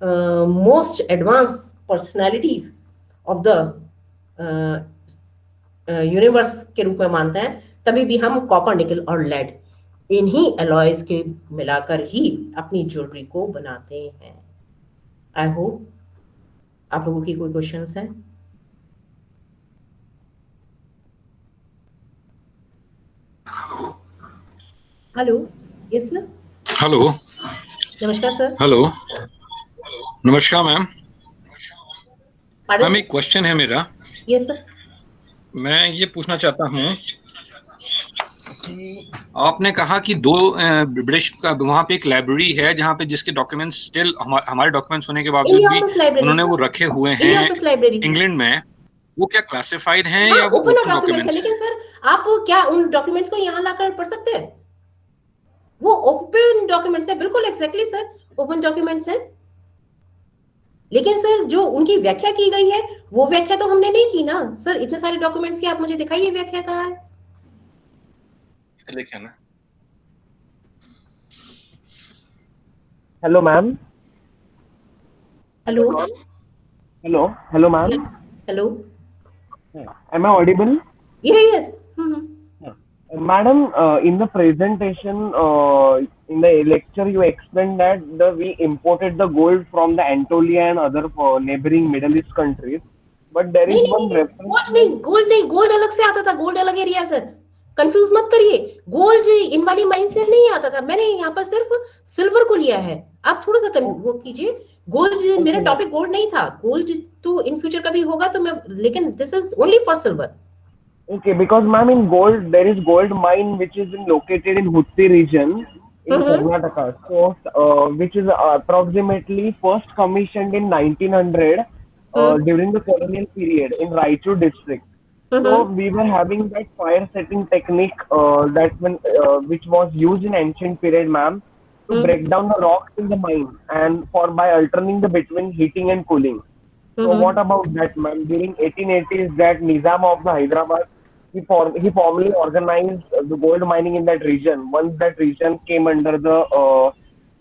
S2: most advance personalities of the universe के रूप में मानते हैं, तभी भी हम कॉपर, निकल और लेड इन्हीं एलॉयज के मिलाकर ही अपनी ज्वेलरी को बनाते हैं। आई होप आप लोगों की कोई क्वेश्चंस हैं? Hello, yes sir.
S3: हेलो,
S2: नमस्कार सर।
S3: हेलो, नमस्कार मैम।
S2: पार्डन
S3: मैम एक क्वेश्चन है मेरा।
S2: Yes sir.
S3: मैं ये पूछना चाहता हूँ कि आपने कहा कि दो ब्रिटिश का वहाँ पे एक लाइब्रेरी है जहाँ पे जिसके डॉक्यूमेंट्स स्टिल हमारे डॉक्यूमेंट्स होने के बावजूद
S2: इंडिया
S3: भी
S2: ऑफिस लाइब्रेरी
S3: उन्होंने वो
S2: सर,
S3: रखे हुए
S2: इंडिया
S3: हैं
S2: ऑफिस लाइब्रेरी सर।
S3: इंग्लैंड में, वो क्या क्लासिफाइड हैं
S2: हाँ,
S3: या वो
S2: ओपन
S3: ओपन
S2: डॉक्यूमेंट्स है,
S3: डॉक्यूमेंट्स हैं?
S2: लेकिन सर आप क्या उन डॉक्यूमेंट्स को यहाँ लाकर पढ़ सकते हैं? वो ओपन डॉक्यूमेंट्स है, बिल्कुल एग्जैक्टली सर, ओपन डॉक्यूमेंट्स है। लेकिन सर जो उनकी व्याख्या की गई है वो व्याख्या तो हमने नहीं की ना सर, इतने सारे डॉक्यूमेंट्स की आप मुझे दिखाइए व्याख्या कहाँ है।
S3: देखिए ना।
S4: Hello, ma'am.
S2: Hello
S4: Hello, ma'am.
S2: Hello,
S4: Am I audible?
S2: Yes.
S4: Madam, in the presentation, in the lecture, you explained that we imported the gold from the Anatolia and other neighboring Middle East countries. But there is
S2: नहीं
S4: one
S2: नहीं,
S4: reference.
S2: Gold नहीं, gold नहीं, gold अलग से आता था, gold अलग area है सर, कंफ्यूज मत करिए। गोल्ड इन वाली माइन से नहीं आता था, मैंने यहाँ पर सिर्फ सिल्वर को लिया है, आप थोड़ा सा वो कीजिए। गोल्ड मेरा टॉपिक गोल्ड नहीं था, गोल्ड तो इन फ्यूचर कभी होगा तो मैं, लेकिन this is only for silver.
S4: Okay, because ma'am, in gold, there is gold mine which is located in Hutti region in Karnataka. So, which is approximately first commissioned in 1900 during the colonial period in Raichur district. So we were having that fire setting technique which was used in ancient period, ma'am, to break down the rocks in the mine and for by alternating the between heating and cooling. So what about that, ma'am? During 1880s, that Nizam of the Hyderabad, he formally organized the gold mining in that region. Once that region came under the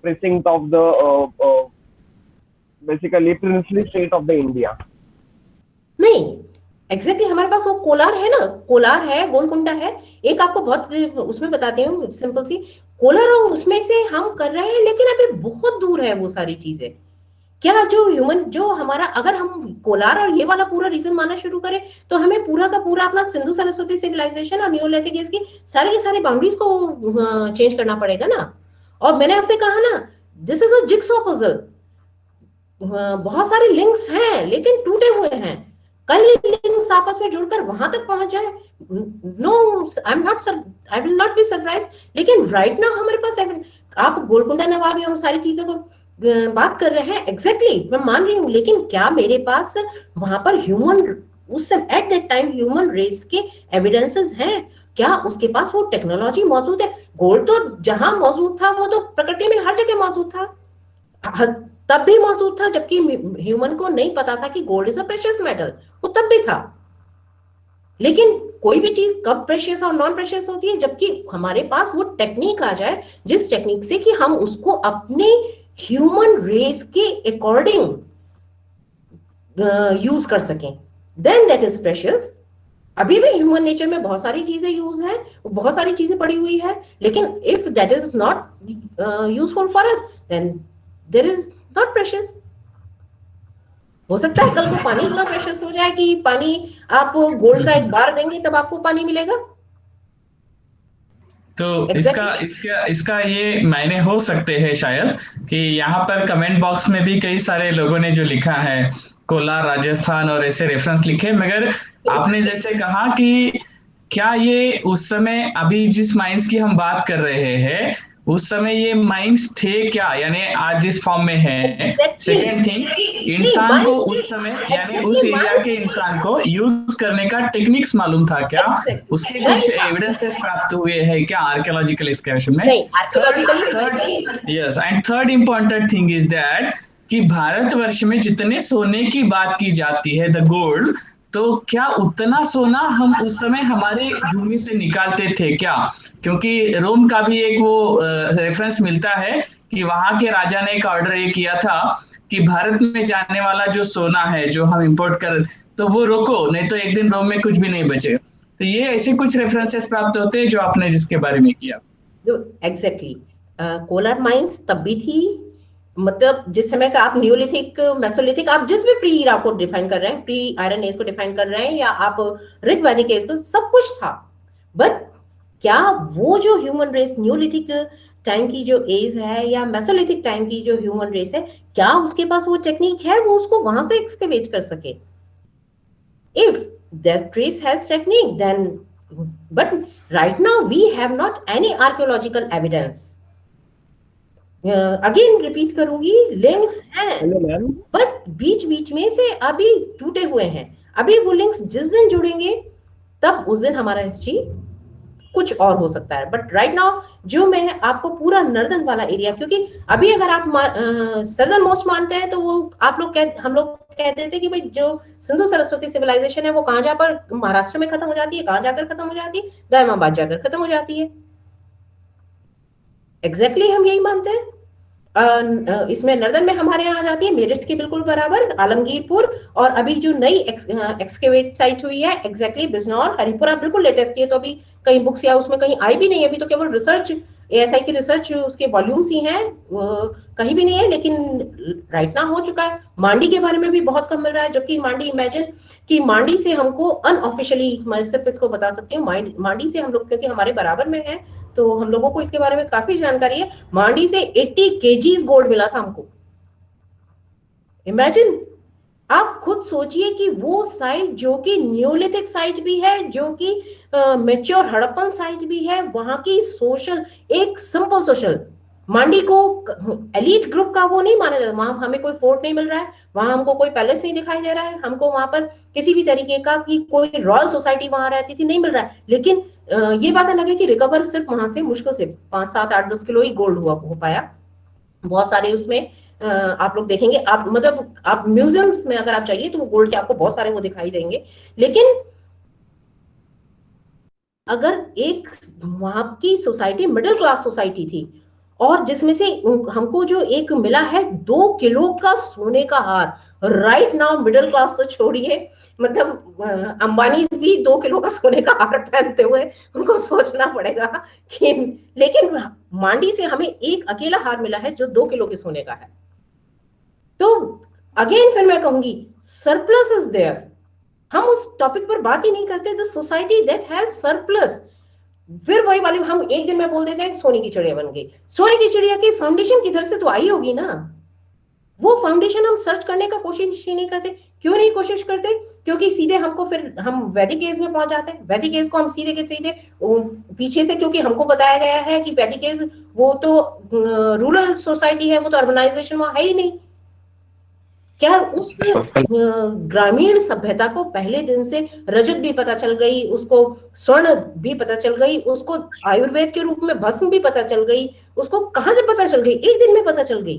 S4: precinct of the basically princely state of the India.
S2: नहीं exactly हमारे पास वो कोलार है ना, कोलार है, गोलकुंडा है, एक आपको बहुत उसमें बताती हूँ सिंपल सी, कोलार और उसमें से हम कर रहे हैं, लेकिन अभी बहुत दूर है वो सारी चीजें। क्या जो ह्यूमन, जो हमारा, अगर हम कोलार और ये वाला पूरा रीजन मानना शुरू करें तो हमें पूरा का पूरा अपना सिंधु सरस्वती सिविलाइजेशन और न्यूलिथिक एज की सारे के सारे बाउंड्रीज को चेंज करना पड़ेगा ना। और मैंने आपसे कहा ना, this is a jigsaw puzzle, बहुत सारे लिंक्स हैं लेकिन टूटे हुए हैं, कल ये लिंक्स आपस में जुड़कर वहां तक पहुंच जाए, no I will not be surprise. लेकिन राइट नाउ हमारे पास, आप गोलकुंडा नवाब और सारी चीजों को बात कर रहे हैं, एग्जैक्टली मैं मान रही हूँ, लेकिन क्या मेरे पास वहां पर ह्यूमन, उस समय at that time human race के एविडेंसेस हैं? क्या उसके पास वो टेक्नोलॉजी मौजूद है? गोल्ड तो जहां मौजूद था वो तो प्रकृति में हर जगह मौजूद था, तब भी मौजूद था जबकि ह्यूमन को नहीं पता था कि gold is a precious metal, वो तब भी था। लेकिन कोई भी चीज कब प्रेशियस और नॉन प्रेशियस होती है? जबकि हमारे पास वो टेक्निक आ जाए जिस टेक्निक से कि हम उसको अपने ह्यूमन रेस के अकॉर्डिंग यूज कर सकें, देन दैट इज प्रेशियस। अभी भी ह्यूमन नेचर में बहुत सारी चीजें यूज है, बहुत सारी चीजें पड़ी हुई है, लेकिन if that is not useful for us, then there is not precious. हो सकता है कल को पानी इतना प्रेशियस हो जाए कि पानी आप गोल्ड का एक बार देंगे तब आपको पानी मिलेगा।
S1: तो
S2: Exactly.
S1: इसका ये मायने हो सकते हैं शायद कि यहाँ पर कमेंट बॉक्स में भी कई सारे लोगों ने जो लिखा है कोलार राजस्थान और ऐसे रेफरेंस लिखे, मगर आपने जैसे कहा कि क्या ये उस समय अभी जिस माइंस की हम बात कर रहे हैं उस समय ये माइंस थे क्या, यानी आज जिस फॉर्म में है।
S2: Exactly.
S1: सेकेंड थिंग,
S2: नहीं,
S1: इंसान को
S2: माइंस
S1: उस समय यानी
S2: exactly,
S1: उस एरिया
S2: माइंस
S1: के इंसान को यूज करने का टेक्निक्स मालूम था क्या,
S2: exactly.
S1: उसके
S2: नहीं
S1: कुछ
S2: था।
S1: एविडेंसेस प्राप्त हुए हैं क्या आर्कियोलॉजिकल एक्सकैवेशन में?
S2: नहीं, archaeologically
S1: third yes, and third important thing is that कि भारतवर्ष में जितने सोने की बात की जाती है द गोल्ड, तो क्या उतना सोना हम उस समय हमारे भूमि से निकालते थे क्या? क्योंकि रोम का भी एक वो रेफरेंस मिलता है कि वहां के राजा ने एक ऑर्डर ये किया था कि भारत में जाने वाला जो सोना है जो हम इंपोर्ट कर, तो वो रोको, नहीं तो एक दिन रोम में कुछ भी नहीं बचेगा। तो ये ऐसे कुछ रेफरेंसेस प्राप्त होते हैं जो आपने जिसके बारे में किया।
S2: एग्जैक्टली, कोलार माइंस तब भी थी, मतलब जिस समय का आप न्यूलिथिक, मेसोलिथिक, आप जिस भी प्री इरा को डिफाइन कर रहे हैं, प्री आयरन एज को डिफाइन कर रहे हैं, या आप ऋग वैदिक एज को, सब कुछ था। बट क्या वो जो ह्यूमन रेस न्यूलिथिक टाइम की जो एज है या मेसोलिथिक टाइम की जो ह्यूमन रेस है, क्या उसके पास वो टेक्निक है वो उसको वहां से एक्सकवेट कर सके? If that trace has technique, then, but right now we have not any archaeological evidence. Again repeat करूंगी, लिंक्स हैं,
S4: हेलो मैम।
S2: बट बीच बीच में से अभी टूटे हुए हैं। अभी वो लिंक्स जिस दिन जुड़ेंगे तब उस दिन हमारा हिस्ट्री कुछ और हो सकता है। बट राइट नाउ जो मैं आपको पूरा नर्दन वाला एरिया, क्योंकि अभी अगर आप सदर्न मोस्ट मानते हैं तो वो आप लोग हम लोग कहते थे कि भाई जो सिंधु सरस्वती सिविलाइजेशन है वो कहाँ जा पर महाराष्ट्र में खत्म हो जाती है, कहाँ जाकर खत्म हो जाती है, दायमाबाद जाकर खत्म हो जाती है। एग्जैक्टली हम यही मानते हैं। इसमें नर्दन में हमारे यहाँ आ जाती है मेरठ के बिल्कुल बराबर आलमगीरपुर, और अभी जो नई एक्सकेवेट साइट हुई है एग्जैक्टली बिजनौर हरिपुरा, बिल्कुल लेटेस्ट की है, तो अभी कहीं बुक्स या उसमें कहीं आई भी नहीं है, अभी तो केवल रिसर्च, एएसआई की रिसर्च उसके वॉल्यूम्स ही हैं, कहीं भी नहीं है, लेकिन राइट नाउ हो चुका है। मांडी के बारे में भी बहुत कम मिल रहा है, जबकि मांडी, इमेजिन कि मांडी से हमको अनऑफिशियली, मैं सिर्फ इसको बता सकती हूँ, मांडी से हम लोग क्योंकि हमारे बराबर में है तो हम लोगों को इसके बारे में काफी जानकारी है। मांडी से 80 केजीज गोल्ड मिला था हमको। इमेजिन, आप खुद सोचिए कि वो साइट जो कि न्यूलिथिक साइट भी है, जो कि मेच्योर हड़प्पन साइट भी है, वहां की सोशल, एक सिंपल सोशल, मांडी को एलीट ग्रुप का वो नहीं माना जाता। वहां हमें कोई फोर्ट नहीं मिल रहा है, वहां हमको कोई पैलेस नहीं दिखाई दे रहा है, हमको वहां पर किसी भी तरीके का कि कोई रॉयल सोसाइटी वहां रहती थी नहीं मिल रहा है। लेकिन ये बात अलग है कि रिकवर सिर्फ वहां से मुश्किल से 5, 7, 8, 10 किलो ही गोल्ड हो पाया। बहुत सारे उसमें आप लोग देखेंगे, आप मतलब आप म्यूजियम्स में अगर आप चाहिए तो वो गोल्ड के आपको बहुत सारे वो दिखाई देंगे। लेकिन अगर एक वहां की सोसाइटी मिडिल क्लास सोसाइटी थी, और जिसमें से हमको जो एक मिला है 2 किलो का सोने का हार, राइट नाउ मिडिल क्लास तो छोड़िए, मतलब अंबानी भी 2 किलो का सोने का हार पहनते हुए उनको सोचना पड़ेगा कि, लेकिन मांडी से हमें एक अकेला हार मिला है जो 2 किलो के सोने का है। तो अगेन फिर मैं कहूंगी सरप्लस इज देयर, हम उस टॉपिक पर बात ही नहीं करते। The society that has surplus, फिर वही वाली हम एक दिन में बोल देते हैं सोने की चिड़िया बन गई। सोने की चिड़िया की फाउंडेशन किधर से तो आई होगी ना, वो फाउंडेशन हम सर्च करने का कोशिश ही नहीं करते। क्यों नहीं कोशिश करते? क्योंकि सीधे हमको फिर हम वैदिक एज में पहुंच जाते हैं। वैदिक एज को हम सीधे के सीधे पीछे से, क्योंकि हमको बताया गया है कि वैदिक एज वो तो रूरल सोसाइटी है, वो तो अर्बनाइजेशन वहां है ही नहीं। क्या उस ग्रामीण सभ्यता को पहले दिन से रजत भी पता चल गई, उसको स्वर्ण भी पता चल गई, उसको आयुर्वेद के रूप में भस्म भी पता चल गई, उसको कहां से पता चल गई? एक दिन में पता चल गई।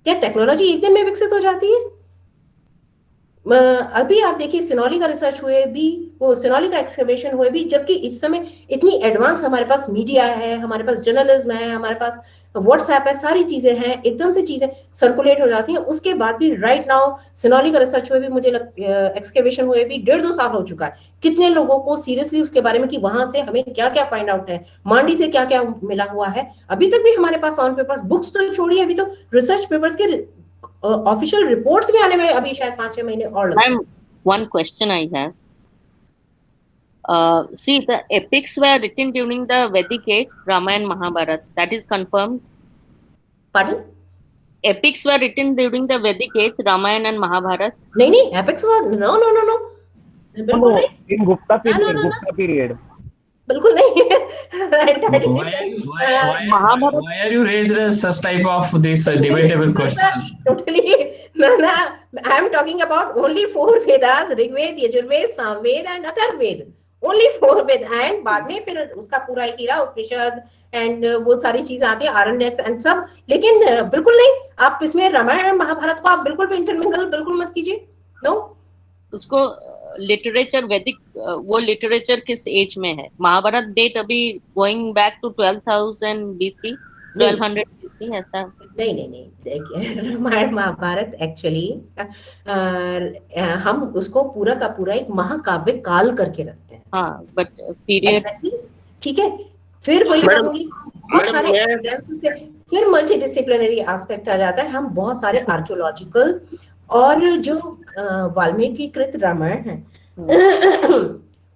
S2: क्या टेक्नोलॉजी एक दिन में विकसित हो जाती है? अभी आप देखिए सिनौली का रिसर्च हुए भी, वो सिनौली का एक्सकवेशन हुए भी, जबकि इस समय इतनी एडवांस हमारे पास मीडिया है, हमारे पास जर्नलिज्म है, हमारे पास व्हाट्सएप है, सारी चीजें हैं, एकदम से चीजें सर्कुलेट हो जाती हैं। उसके बाद भी राइट नाउ सिनौली का रिसर्च हुए भी, मुझे एक्सकवेशन हुए भी 1.5-2 साल हो चुका है। कितने लोगों को सीरियसली उसके बारे में कि वहां से हमें क्या क्या फाइंड आउट है, मांडी से क्या क्या मिला हुआ है, अभी तक भी हमारे पास ऑन पेपर्स, बुक्स तो छोड़िए, अभी तो रिसर्च पेपर्स के ऑफिशियल रिपोर्ट्स भी आने में अभी शायद 5-6 महीने और लगेंगे।
S5: Ma'am, one question I have. See, the epics were written during the Vedic age, Ramayana, Mahabharata. That is confirmed.
S2: Pardon?
S5: Epics were written during the Vedic age, Ramayana and Mahabharata.
S2: नहीं नहीं, epics were no no no no, बिल्कुल नहीं,
S4: in Gupta
S2: no, no,
S4: period,
S2: no, no.
S4: Gupta period
S2: बिल्कुल नहीं।
S1: Why are you raised such type of these debatable questions?
S2: Totally, no, no. I am talking about only 4 Vedas: Rigved, Yajurved, Samved and Atharved. Only 4 Veda, and बाद में फिर उसका पूरा एक हीरा उपनिषद and वो सारी चीजें आती है, आरण्यक एंड सब। लेकिन बिल्कुल नहीं, आप इसमें रामायण महाभारत को आप बिल्कुल भी इंटरमिंगल बिल्कुल मत कीजिए। नो,
S5: उसको लिटरेचर वैदिक, वो लिटरेचर किस एज में है? महाभारत डेट अभी going back to 12,000 BC, 1200 BC, ऐसा?
S2: नहीं नहीं नहीं, देखिए रामायण महाभारत एक्चुअली हम उसको पूरा का पूरा एक महाकाव्य काल करके रखते हैं।
S5: हाँ, बट पीरियड
S2: एग्जैक्टली, ठीक है। फिर वही कहूंगी, बहुत सारे एविडेंस से फिर मल्टीडिसिप्लिनरी एस्पेक्ट आ जाता है। हम बहुत सारे आर्कियोलॉजिकल और जो वाल्मीकि कृत रामायण है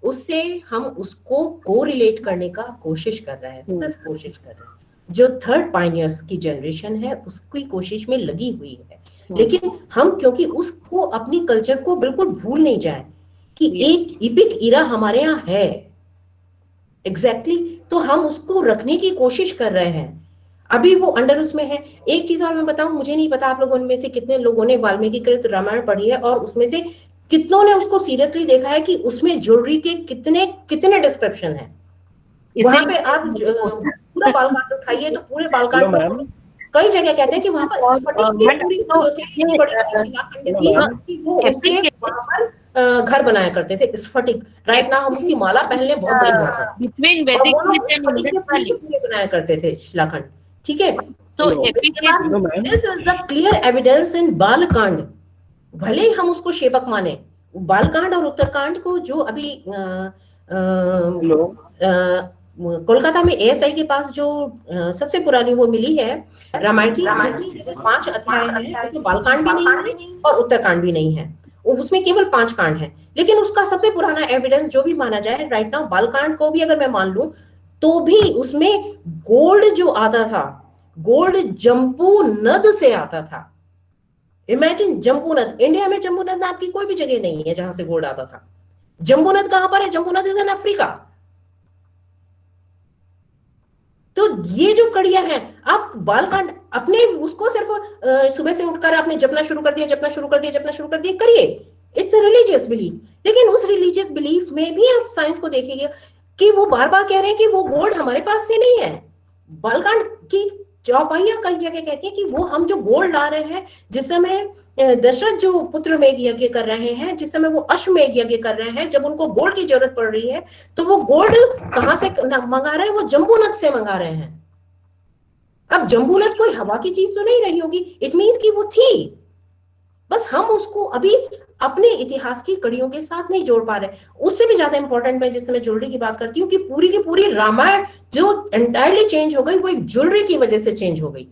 S2: उससे हम उसको कोरिलेट करने का कोशिश कर रहे हैं, सिर्फ कोशिश कर रहे हैं। जो थर्ड पायनियर्स की जनरेशन है उसकी कोशिश में लगी हुई है, लेकिन हम क्योंकि उसको अपनी कल्चर को बिल्कुल भूल नहीं जाए कि एक इपिक इरा हमारे यहाँ है एग्जैक्टली, तो हम उसको रखने की कोशिश कर रहे हैं। अभी वो अंडर उसमें है। एक चीज और मैं बताऊं, मुझे नहीं पता आप लोगों में से कितने लोगों ने वाल्मीकि कृत रामायण पढ़ी है और उसमें से कितनों ने उसको सीरियसली देखा है कि उसमें ज्वेलरी के कितने कितने डिस्क्रिप्शन है। वहां पे आप पूरा बालकांड उठाइए तो पूरे बालकांड में कई जगह कहते हैं कि वहां पर स्फटिक की पूरी जो थी इतनी बड़ी शिलाखंड थी, वो उससे वहां पर घर बनाया करते थे, स्फटिक। राइट नाउ हम उसकी माला पहनने बहुत बड़ी बात है,
S5: बिटवीन वैदिक
S2: स्फटिक के पूरे बनाया करते थे शिलाखंड, ठीक है।
S5: So
S2: this is the clear evidence in Balakand. भले ही हम उसको शेपक माने, बालकांड और उत्तरकांड को जो अभी कोलकाता में एएसआई के पास जो सबसे पुरानी वो मिली है रामायण की, जिसमें 5 अध्याय हैं, तो बालकांड भी नहीं है और उत्तरकांड भी नहीं है, उसमें केवल 5 कांड हैं। लेकिन उसका सबसे पुराना एविडेंस जो भी माना जाए राइट नाउ, बालकांड को भी अगर मैं मान लूं तो भी उसमें गोल्ड जो आता था, गोल्ड जम्बू नद से आता था। इमेजिन, जम्बू नद, इंडिया में जम्बू नद नाम की कोई भी जगह नहीं है जहां से गोल्ड आता था। जम्बू नद कहां पर है? जम्बू नद इज इन अफ्रीका। तो ये जो कड़ियां हैं, आप बालकांड अपने उसको सिर्फ सुबह से उठकर आपने जपना शुरू कर दिया, जपना शुरू कर दिया, जपना शुरू कर दिया, करिए, इट्स अ रिलीजियस बिलीफ। लेकिन उस रिलीजियस बिलीफ में भी आप साइंस को देखिए कि वो बार बार कह रहे हैं कि वो गोल्ड हमारे पास से नहीं है। बालकांड की चौपाइयां कई जगह कहती है कि वो हम जो गोल्ड ला रहे हैं, जिस समय दशरथ जो पुत्र मेघ यज्ञ कर रहे हैं, जिस समय वो अश्वमेघ यज्ञ कर रहे हैं, जब उनको गोल्ड की जरूरत पड़ रही है, तो वो गोल्ड कहां से मंगा रहे हैं? वो जम्बूनद से मंगा रहे हैं। अब जम्बूनद कोई हवा की चीज तो नहीं रही होगी, इट मीन्स कि वो थी, बस हम उसको अभी अपने इतिहास की कड़ियों के साथ नहीं जोड़ पा रहे। उससे भी ज्यादा इंपॉर्टेंट मैं जिस समय ज्वेलरी की बात करती हूँ कि पूरी की पूरी रामायण जो एंटायरली चेंज हो गई, वो एक ज्वेलरी की वजह से चेंज हो गई।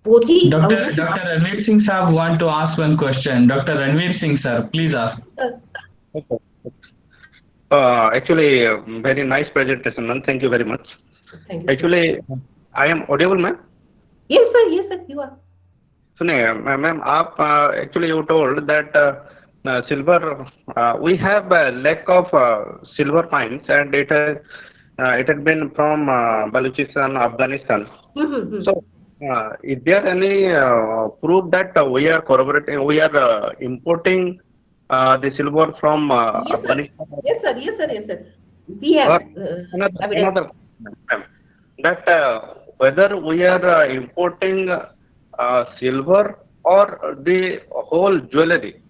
S2: वो थी
S1: Dr. Ranveer Singh sir want to ask one question. Dr. Ranveer Singh sir, please ask.
S3: Actually, very nice presentation, man. Thank you very much.
S2: Thank you,
S3: Actually, I am audible, ma'am.
S2: yes sir, you are.
S3: सुनिए ma'am, आप actually you told that silver, we have lack of silver mines and it had been from Balochistan, Afghanistan. So is there any proof that we are corroborating, we are importing the silver from
S2: Yes, sir.
S3: Afghanistan?
S2: Yes, sir. Yes, sir. Yes, sir. We have
S3: Or
S2: evidence.
S3: another ma'am, that whether we are importing silver or the whole jewelry.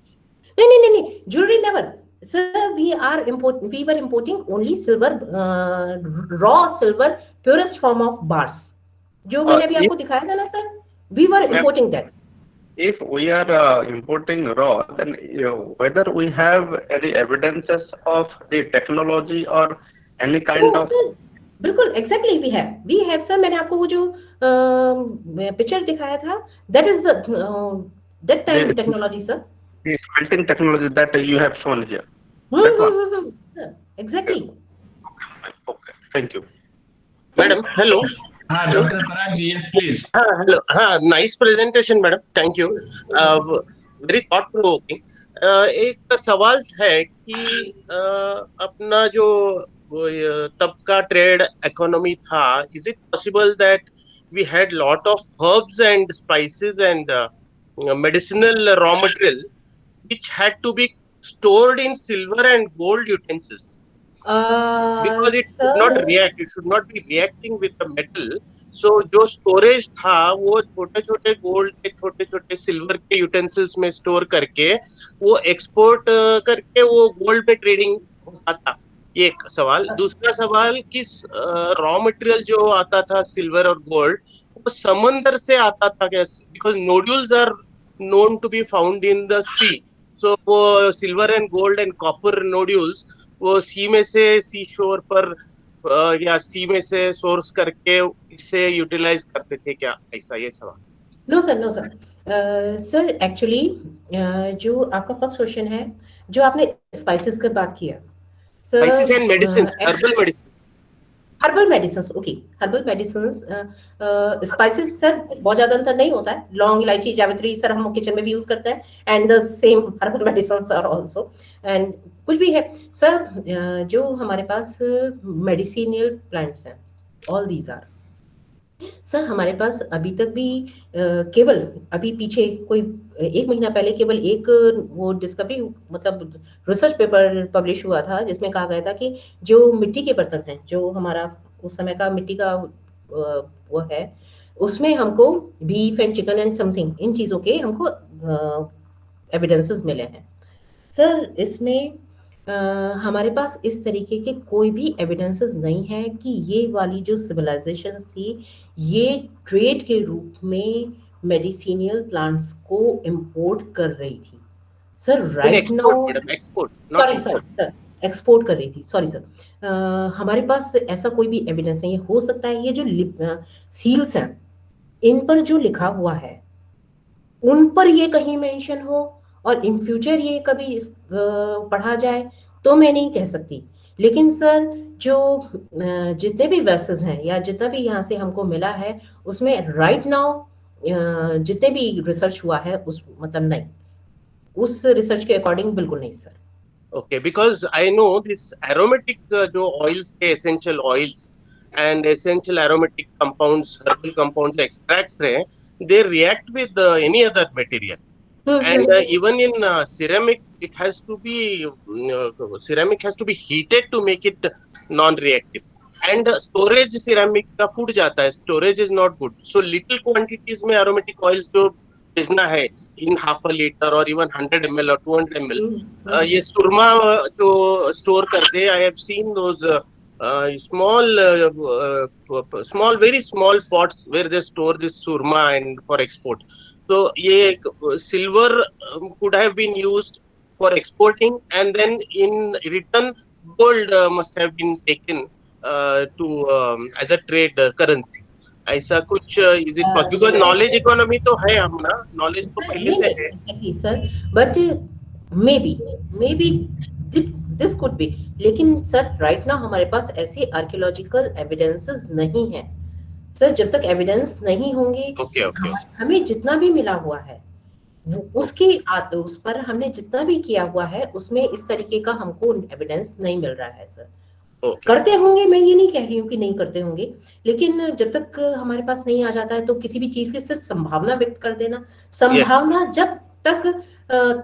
S2: No. Jewelry never. Sir, we were importing only silver, raw silver, purest form of bars. जो मैंने अभी
S3: If,
S2: आपको दिखाया था ना sir, we were
S3: ma'am,
S2: importing that.
S3: if we are importing raw, then whether we have any evidences of the technology or any kind
S2: Oh,
S3: of.
S2: sir, बिल्कुल exactly we have sir. मैंने आपको वो जो picture दिखाया था, that is the that time
S3: the,
S2: technology sir.
S3: the smelting technology that you have shown here. That one.
S2: Sir, exactly.
S3: Okay, thank you.
S6: Madam, hello.
S1: हाँ doctor Parag ji, yes please.
S6: हाँ hello. हाँ nice presentation madam. Thank you. Very thought provoking. एक सवाल है कि अपना जो तब का ट्रेड इकोनॉमी था, is it possible that we had lot of herbs and spices and medicinal raw material which had to be stored in silver and gold utensils? Because it should not react, it should not be reacting with the metal. So जो storage था वो छोटे छोटे gold के छोटे छोटे silver के utensils में स्टोर करके वो एक्सपोर्ट करके वो गोल्ड पे ट्रेडिंग होता था। ये एक सवाल। दूसरा सवाल कि रॉ मटेरियल जो आता था सिल्वर और गोल्ड वो समंदर से आता था क्या? Because nodules are known to be found in the sea, so वो silver and gold and copper nodules वो सी में से सी शोर पर या सी में से सोर्स करके इससे यूटिलाइज करते थे क्या, ऐसा ये सवाल?
S2: नो सर सर एक्चुअली जो आपका फर्स्ट क्वेश्चन है, जो आपने स्पाइसेस की बात किया sir,
S6: spices and medicines, herbal medicines.
S2: Herbal medicines, okay, herbal medicines, spices sir बहुत ज्यादा अंतर नहीं होता है। लौंग, इलायची, जावित्री सर हम किचन में भी यूज करते हैं, and the same herbal medicines are also, and कुछ भी है सर जो हमारे पास मेडिसिनल प्लांट्स हैं, ऑल दीज आर सर हमारे पास अभी तक भी केवल अभी पीछे कोई 1 महीना पहले केवल एक वो डिस्कवरी, मतलब रिसर्च पेपर पब्लिश हुआ था जिसमें कहा गया था कि जो मिट्टी के बर्तन हैं, जो हमारा उस समय का मिट्टी का वो है, उसमें हमको beef and chicken and something in चीज़ों के हमको एविडेंसेस मिले हैं सर। इसमें हमारे पास इस तरीके के कोई भी एविडेंसेस नहीं है कि ये वाली जो सिविलाइजेशन थी ये ट्रेड के रूप में मेडिसिनल प्लांट्स को इंपोर्ट कर रही थी sir. Right now sorry sir export कर रही थी, सॉरी सर। हमारे पास ऐसा कोई भी एविडेंस नहीं है। हो सकता है ये जो सील्स हैं इन पर जो लिखा हुआ है उन पर ये कहीं मेंशन हो और इन फ्यूचर ये कभी पढ़ा जाए तो मैं नहीं कह सकती, लेकिन सर जो जितने भी वेसेस हैं या जितना भी यहाँ से हमको मिला है उसमें राइट नाउ जितने भी रिसर्च हुआ है उस मतलब नहीं, उस रिसर्च के अकॉर्डिंग बिल्कुल नहीं sir.
S6: Okay, because I know this aromatic जो oils थे, essential oils and essential aromatic compounds, herbal compounds, extracts रहे, they react with any other material. And even in ceramic, it has to be ceramic has to be heated to make it non-reactive. And storage ceramic का फूट जाता है, storage is not good. So little quantities में aromatic oils जो भेजना है in half a liter or even 100 ml or 200 ml, ये सुरमा जो store करते, I have seen those small very small pots where they store this surma and for export. So ये silver could have been used for exporting, and then in return gold must have been taken to as a trade currency. ऐसा कुछ is it possible? Because knowledge economy तो है हमारा, knowledge तो पहले से है.
S2: Exactly sir, but maybe this could be, लेकिन सर राइट नाउ हमारे पास ऐसे आर्कियोलॉजिकल एविडेंसेस नहीं है सर। जब तक एविडेंस नहीं होंगे हमें जितना भी मिला हुआ है वो उसके उस पर हमने जितना भी किया हुआ है उसमें इस तरीके का हमको एविडेंस नहीं मिल रहा है सर। करते होंगे, मैं ये नहीं कह रही हूँ कि नहीं करते होंगे, लेकिन जब तक हमारे पास नहीं आ जाता है तो किसी भी चीज की सिर्फ संभावना व्यक्त कर देना, संभावना जब तक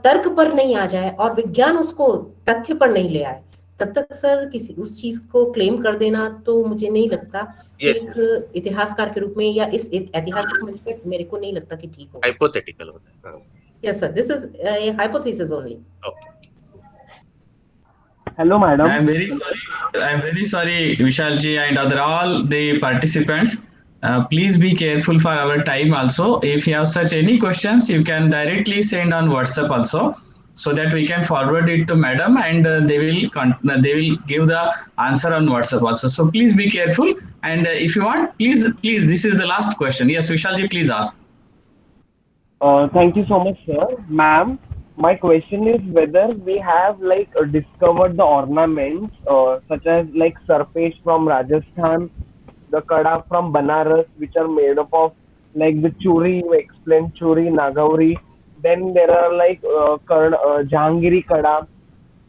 S2: तर्क पर नहीं आ जाए और विज्ञान उसको तथ्य पर नहीं ले आए, तब तक सर किसी उस चीज को क्लेम कर देना तो मुझे नहीं लगता एक इतिहासकार के रूप में या इस ऐतिहासिक मंच पे मेरे को नहीं लगता कि ठीक हो।
S6: हाइपोथेटिकल होता है।
S2: Yes sir, this is a hypothesis only.
S4: Hello, madam.
S1: I'm very sorry, Vishalji and other all the participants. Please be careful for our time also. If you have such any questions, you can directly send on WhatsApp also, so that we can forward it to madam and they will give the answer on WhatsApp also. So please be careful, and if you want, please, this is the last question. Yes, Vishalji, please ask.
S4: Thank you so much, sir. Ma'am, my question is whether we have like discovered the ornaments such as like sarpesh from Rajasthan, the kada from Banaras, which are made up of like the churi, you explained churi, nagauri. Then there are like Jahangiri kada,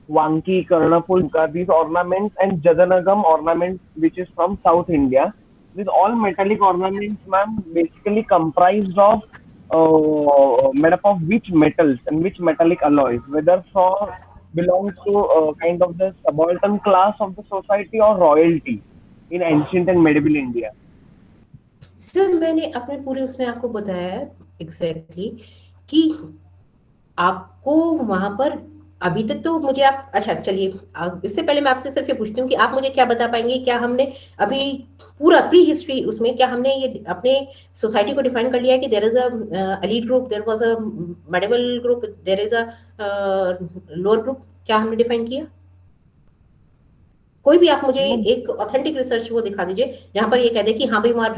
S4: Wanki, Karnapulka, these ornaments, and Jadanagam ornaments, which is from South India. These all metallic ornaments, ma'am, basically comprised of made up of which metals and which metallic alloys, whether so belongs to kind of the subaltern class of the society or royalty in ancient and medieval India.
S2: Sir मैंने अपने पूरे उसमें आपको बताया है exactly कि आपको वहां पर अभी तक तो मुझे आप, अच्छा चलिए इससे पहले मैं आपसे सिर्फ ये पूछती हूँ कि आप मुझे क्या बता पाएंगे, क्या हमने अभी पूरा प्री हिस्ट्री उसमें क्या हमने ये अपने सोसाइटी को डिफाइन कर लिया है कि there is a elite group, there was a medieval group, there is a lower group, क्या हमने डिफाइन किया? कोई भी आप मुझे एक ऑथेंटिक रिसर्च वो दिखा दीजिए जहां पर ये कह दे कि हाँ भाई वहां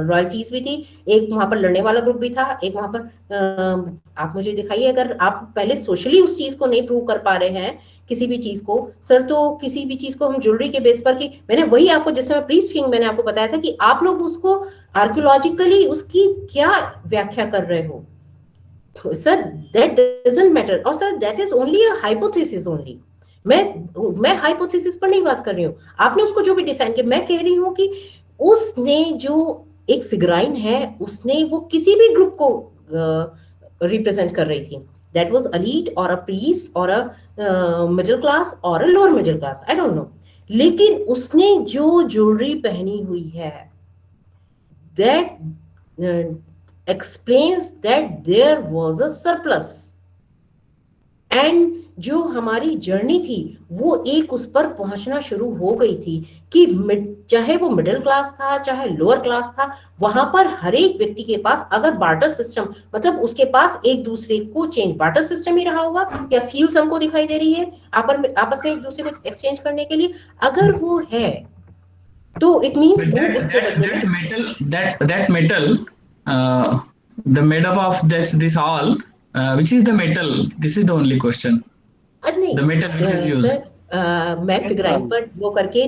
S2: रॉयल्टीज भी थी, एक वहां पर लड़ने वाला ग्रुप भी था, एक वहां पर आप मुझे दिखाइए। अगर आप पहले सोशली उस चीज को नहीं प्रूव कर पा रहे हैं किसी भी चीज को सर, तो किसी भी चीज को हम ज्वेलरी के बेस पर, कि मैंने वही आपको जिस समय प्री स्ट्रिंग मैंने आपको बताया था कि आप लोग उसको आर्कियोलॉजिकली उसकी क्या व्याख्या कर रहे हो सर, दैट डजंट मैटर, और sir that is only a hypothesis only. मैं हाइपोथेसिस पर नहीं बात कर रही हूँ, आपने उसको जो भी डिसाइन किया, मैं कह रही हूँ कि उसने जो एक फिगराइन है उसने वो किसी भी ग्रुप को रिप्रेजेंट कर रही थी, दैट वाज एलीट और अ प्रीस्ट और अ मिडिल क्लास और a lower middle class, I don't know, लेकिन उसने जो ज्वेलरी पहनी हुई है that explains that there was a surplus, and जो हमारी जर्नी थी वो एक उस पर पहुंचना शुरू हो गई थी कि चाहे वो मिडिल क्लास था चाहे लोअर क्लास था, वहां पर हर एक व्यक्ति के पास अगर बार्टर सिस्टम, मतलब उसके पास एक दूसरे को चेंज, बार्टर सिस्टम ही रहा होगा या सील्स हमको दिखाई दे रही है आपस में एक दूसरे को एक्सचेंज करने के लिए, अगर वो है तो इट मींस वो उसके बदले में
S1: that metal the made up of this all which is the metal, this is the only question.
S2: अच्छा नहीं,
S1: the metal which is used
S2: sir मैं फिगराइन पर वो करके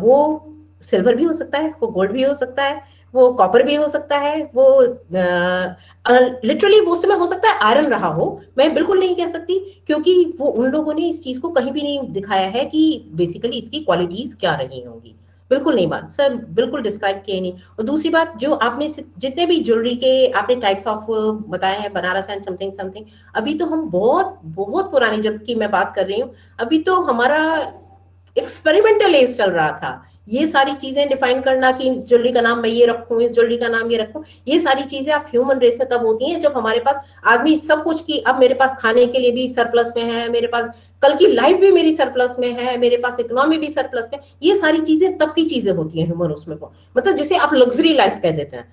S2: वो सिल्वर भी हो सकता है, वो गोल्ड भी हो सकता है, वो कॉपर भी हो सकता है, वो लिटरली वो समय हो सकता है आयरन रहा हो, मैं बिल्कुल नहीं कह सकती क्योंकि वो उन लोगों ने इस चीज को कहीं भी नहीं दिखाया है कि बेसिकली इसकी क्वालिटीज क्या रही होंगी, बिल्कुल नहीं बात सर, बिल्कुल डिस्क्राइब किए नहीं। और दूसरी बात जो आपने जितने भी ज्वेलरी के आपने टाइप्स ऑफ बताए हैं, बनारस एंड समथिंग समथिंग, अभी तो हम बहुत बहुत पुरानी जब की मैं बात कर रही हूँ, अभी तो हमारा एक्सपेरिमेंटल एज चल रहा था, ये सारी चीजें डिफाइन करना कि इस ज्वेलरी का नाम मैं ये रखूं, इस ज्वेलरी का नाम ये रखूं, ये सारी चीजें आप ह्यूमन रेस में तब होती हैं जब हमारे पास आदमी सब कुछ की, अब मेरे पास खाने के लिए भी सरप्लस में है, मेरे पास कल की लाइफ भी मेरी सरप्लस में है, मेरे पास इकोनॉमी भी सरप्लस में, ये सारी चीजें तब की चीजें होती हैं ह्यूमन उसमें, मतलब जिसे आप लग्जरी लाइफ कह देते हैं,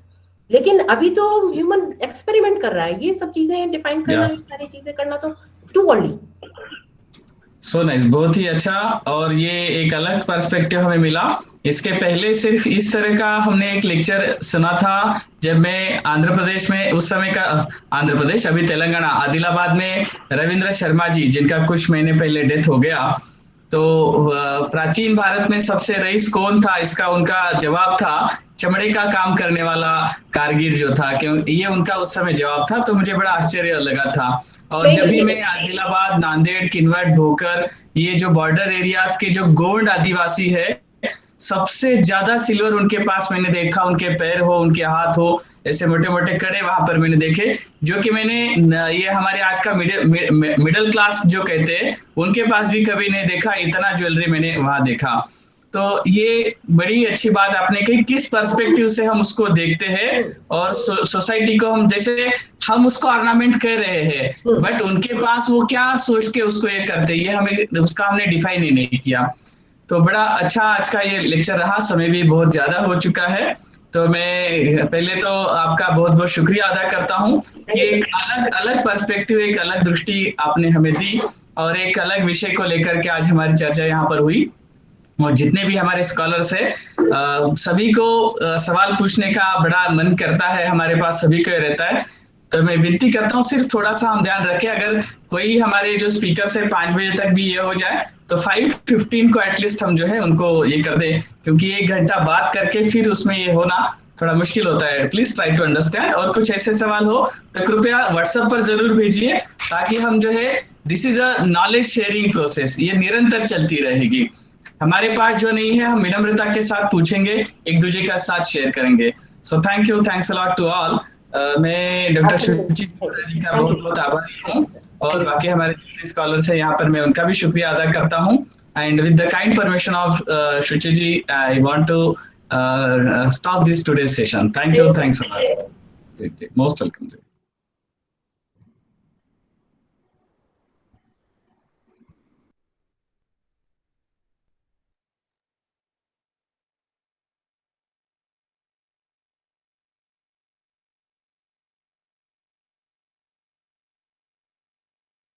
S2: लेकिन अभी तो ह्यूमन एक्सपेरिमेंट कर रहा है, ये सब चीजें डिफाइन करना, ये सारी चीजें करना तो टू अर्ली।
S1: सो नाइस, बहुत ही अच्छा, और ये एक अलग पर्सपेक्टिव हमें मिला। इसके पहले सिर्फ इस तरह का हमने एक लेक्चर सुना था जब मैं आंध्र प्रदेश में, उस समय का आंध्र प्रदेश अभी तेलंगाना, आदिलाबाद में रविंद्र शर्मा जी जिनका कुछ महीने पहले डेथ हो गया, तो प्राचीन भारत में सबसे रईस कौन था, इसका उनका जवाब था चमड़े का काम करने वाला कारीगर जो था, क्यों ये उनका उस समय जवाब था, तो मुझे बड़ा आश्चर्य लगा था। और जब भी मैं आदिलाबाद, नांदेड़, किन्नौर, भोकर, ये जो बॉर्डर एरियाज के जो गोंड आदिवासी है, सबसे ज्यादा सिल्वर उनके पास मैंने देखा, उनके पैर हो, उनके हाथ हो, ऐसे मोटे मोटे कड़े वहां पर मैंने देखे, जो कि मैंने ये हमारे आज का मिडिल क्लास जो कहते हैं उनके पास भी कभी नहीं देखा, इतना ज्वेलरी मैंने वहां देखा। तो ये बड़ी अच्छी बात आपने कही, किस पर्सपेक्टिव से हम उसको देखते हैं, और सोसाइटी को हम जैसे हम उसको ऑर्नामेंट कर रहे हैं, बट उनके पास वो क्या सोच के उसको ये करते हैं, ये हमें उसका हमने डिफाइन ही नहीं किया। तो बड़ा अच्छा आज का ये लेक्चर रहा, समय भी बहुत ज्यादा हो चुका है, तो मैं पहले तो आपका बहुत बहुत शुक्रिया अदा करता हूँ कि एक अलग अलग पर्सपेक्टिव, एक अलग दृष्टि आपने हमें दी, और एक अलग विषय को लेकर के आज हमारी चर्चा यहाँ पर हुई। और जितने भी हमारे स्कॉलर्स है, सभी को सवाल पूछने का बड़ा मन करता है, हमारे पास सभी को रहता है, तो मैं विनती करता हूँ सिर्फ थोड़ा सा हम ध्यान रखें, अगर कोई हमारे जो स्पीकर है 5 बजे तक भी ये हो जाए तो 5:15 को एटलीस्ट हम जो है उनको ये कर दे, क्योंकि 1 घंटा बात करके फिर उसमें ये होना थोड़ा मुश्किल होता है। प्लीज ट्राई टू अंडरस्टैंड, और कुछ ऐसे सवाल हो तो कृपया व्हाट्सएप पर जरूर भेजिए, ताकि हम जो है, this is a knowledge sharing process, ये निरंतर चलती रहेगी। हमारे पास जो नहीं है हम विनम्रता के साथ पूछेंगे, एक दूसरे का साथ शेयर करेंगे। So thank you, thanks a lot to all. मैं डॉक्टर शुचि जी का बहुत बहुत आभारी हूँ, और बाकी हमारे जितने स्कॉलर्स हैं यहाँ पर मैं उनका भी शुक्रिया अदा करता हूँ। And with the kind permission of Shuchi ji, I want to stop this today's session. Thank you, thanks a lot. Most welcome.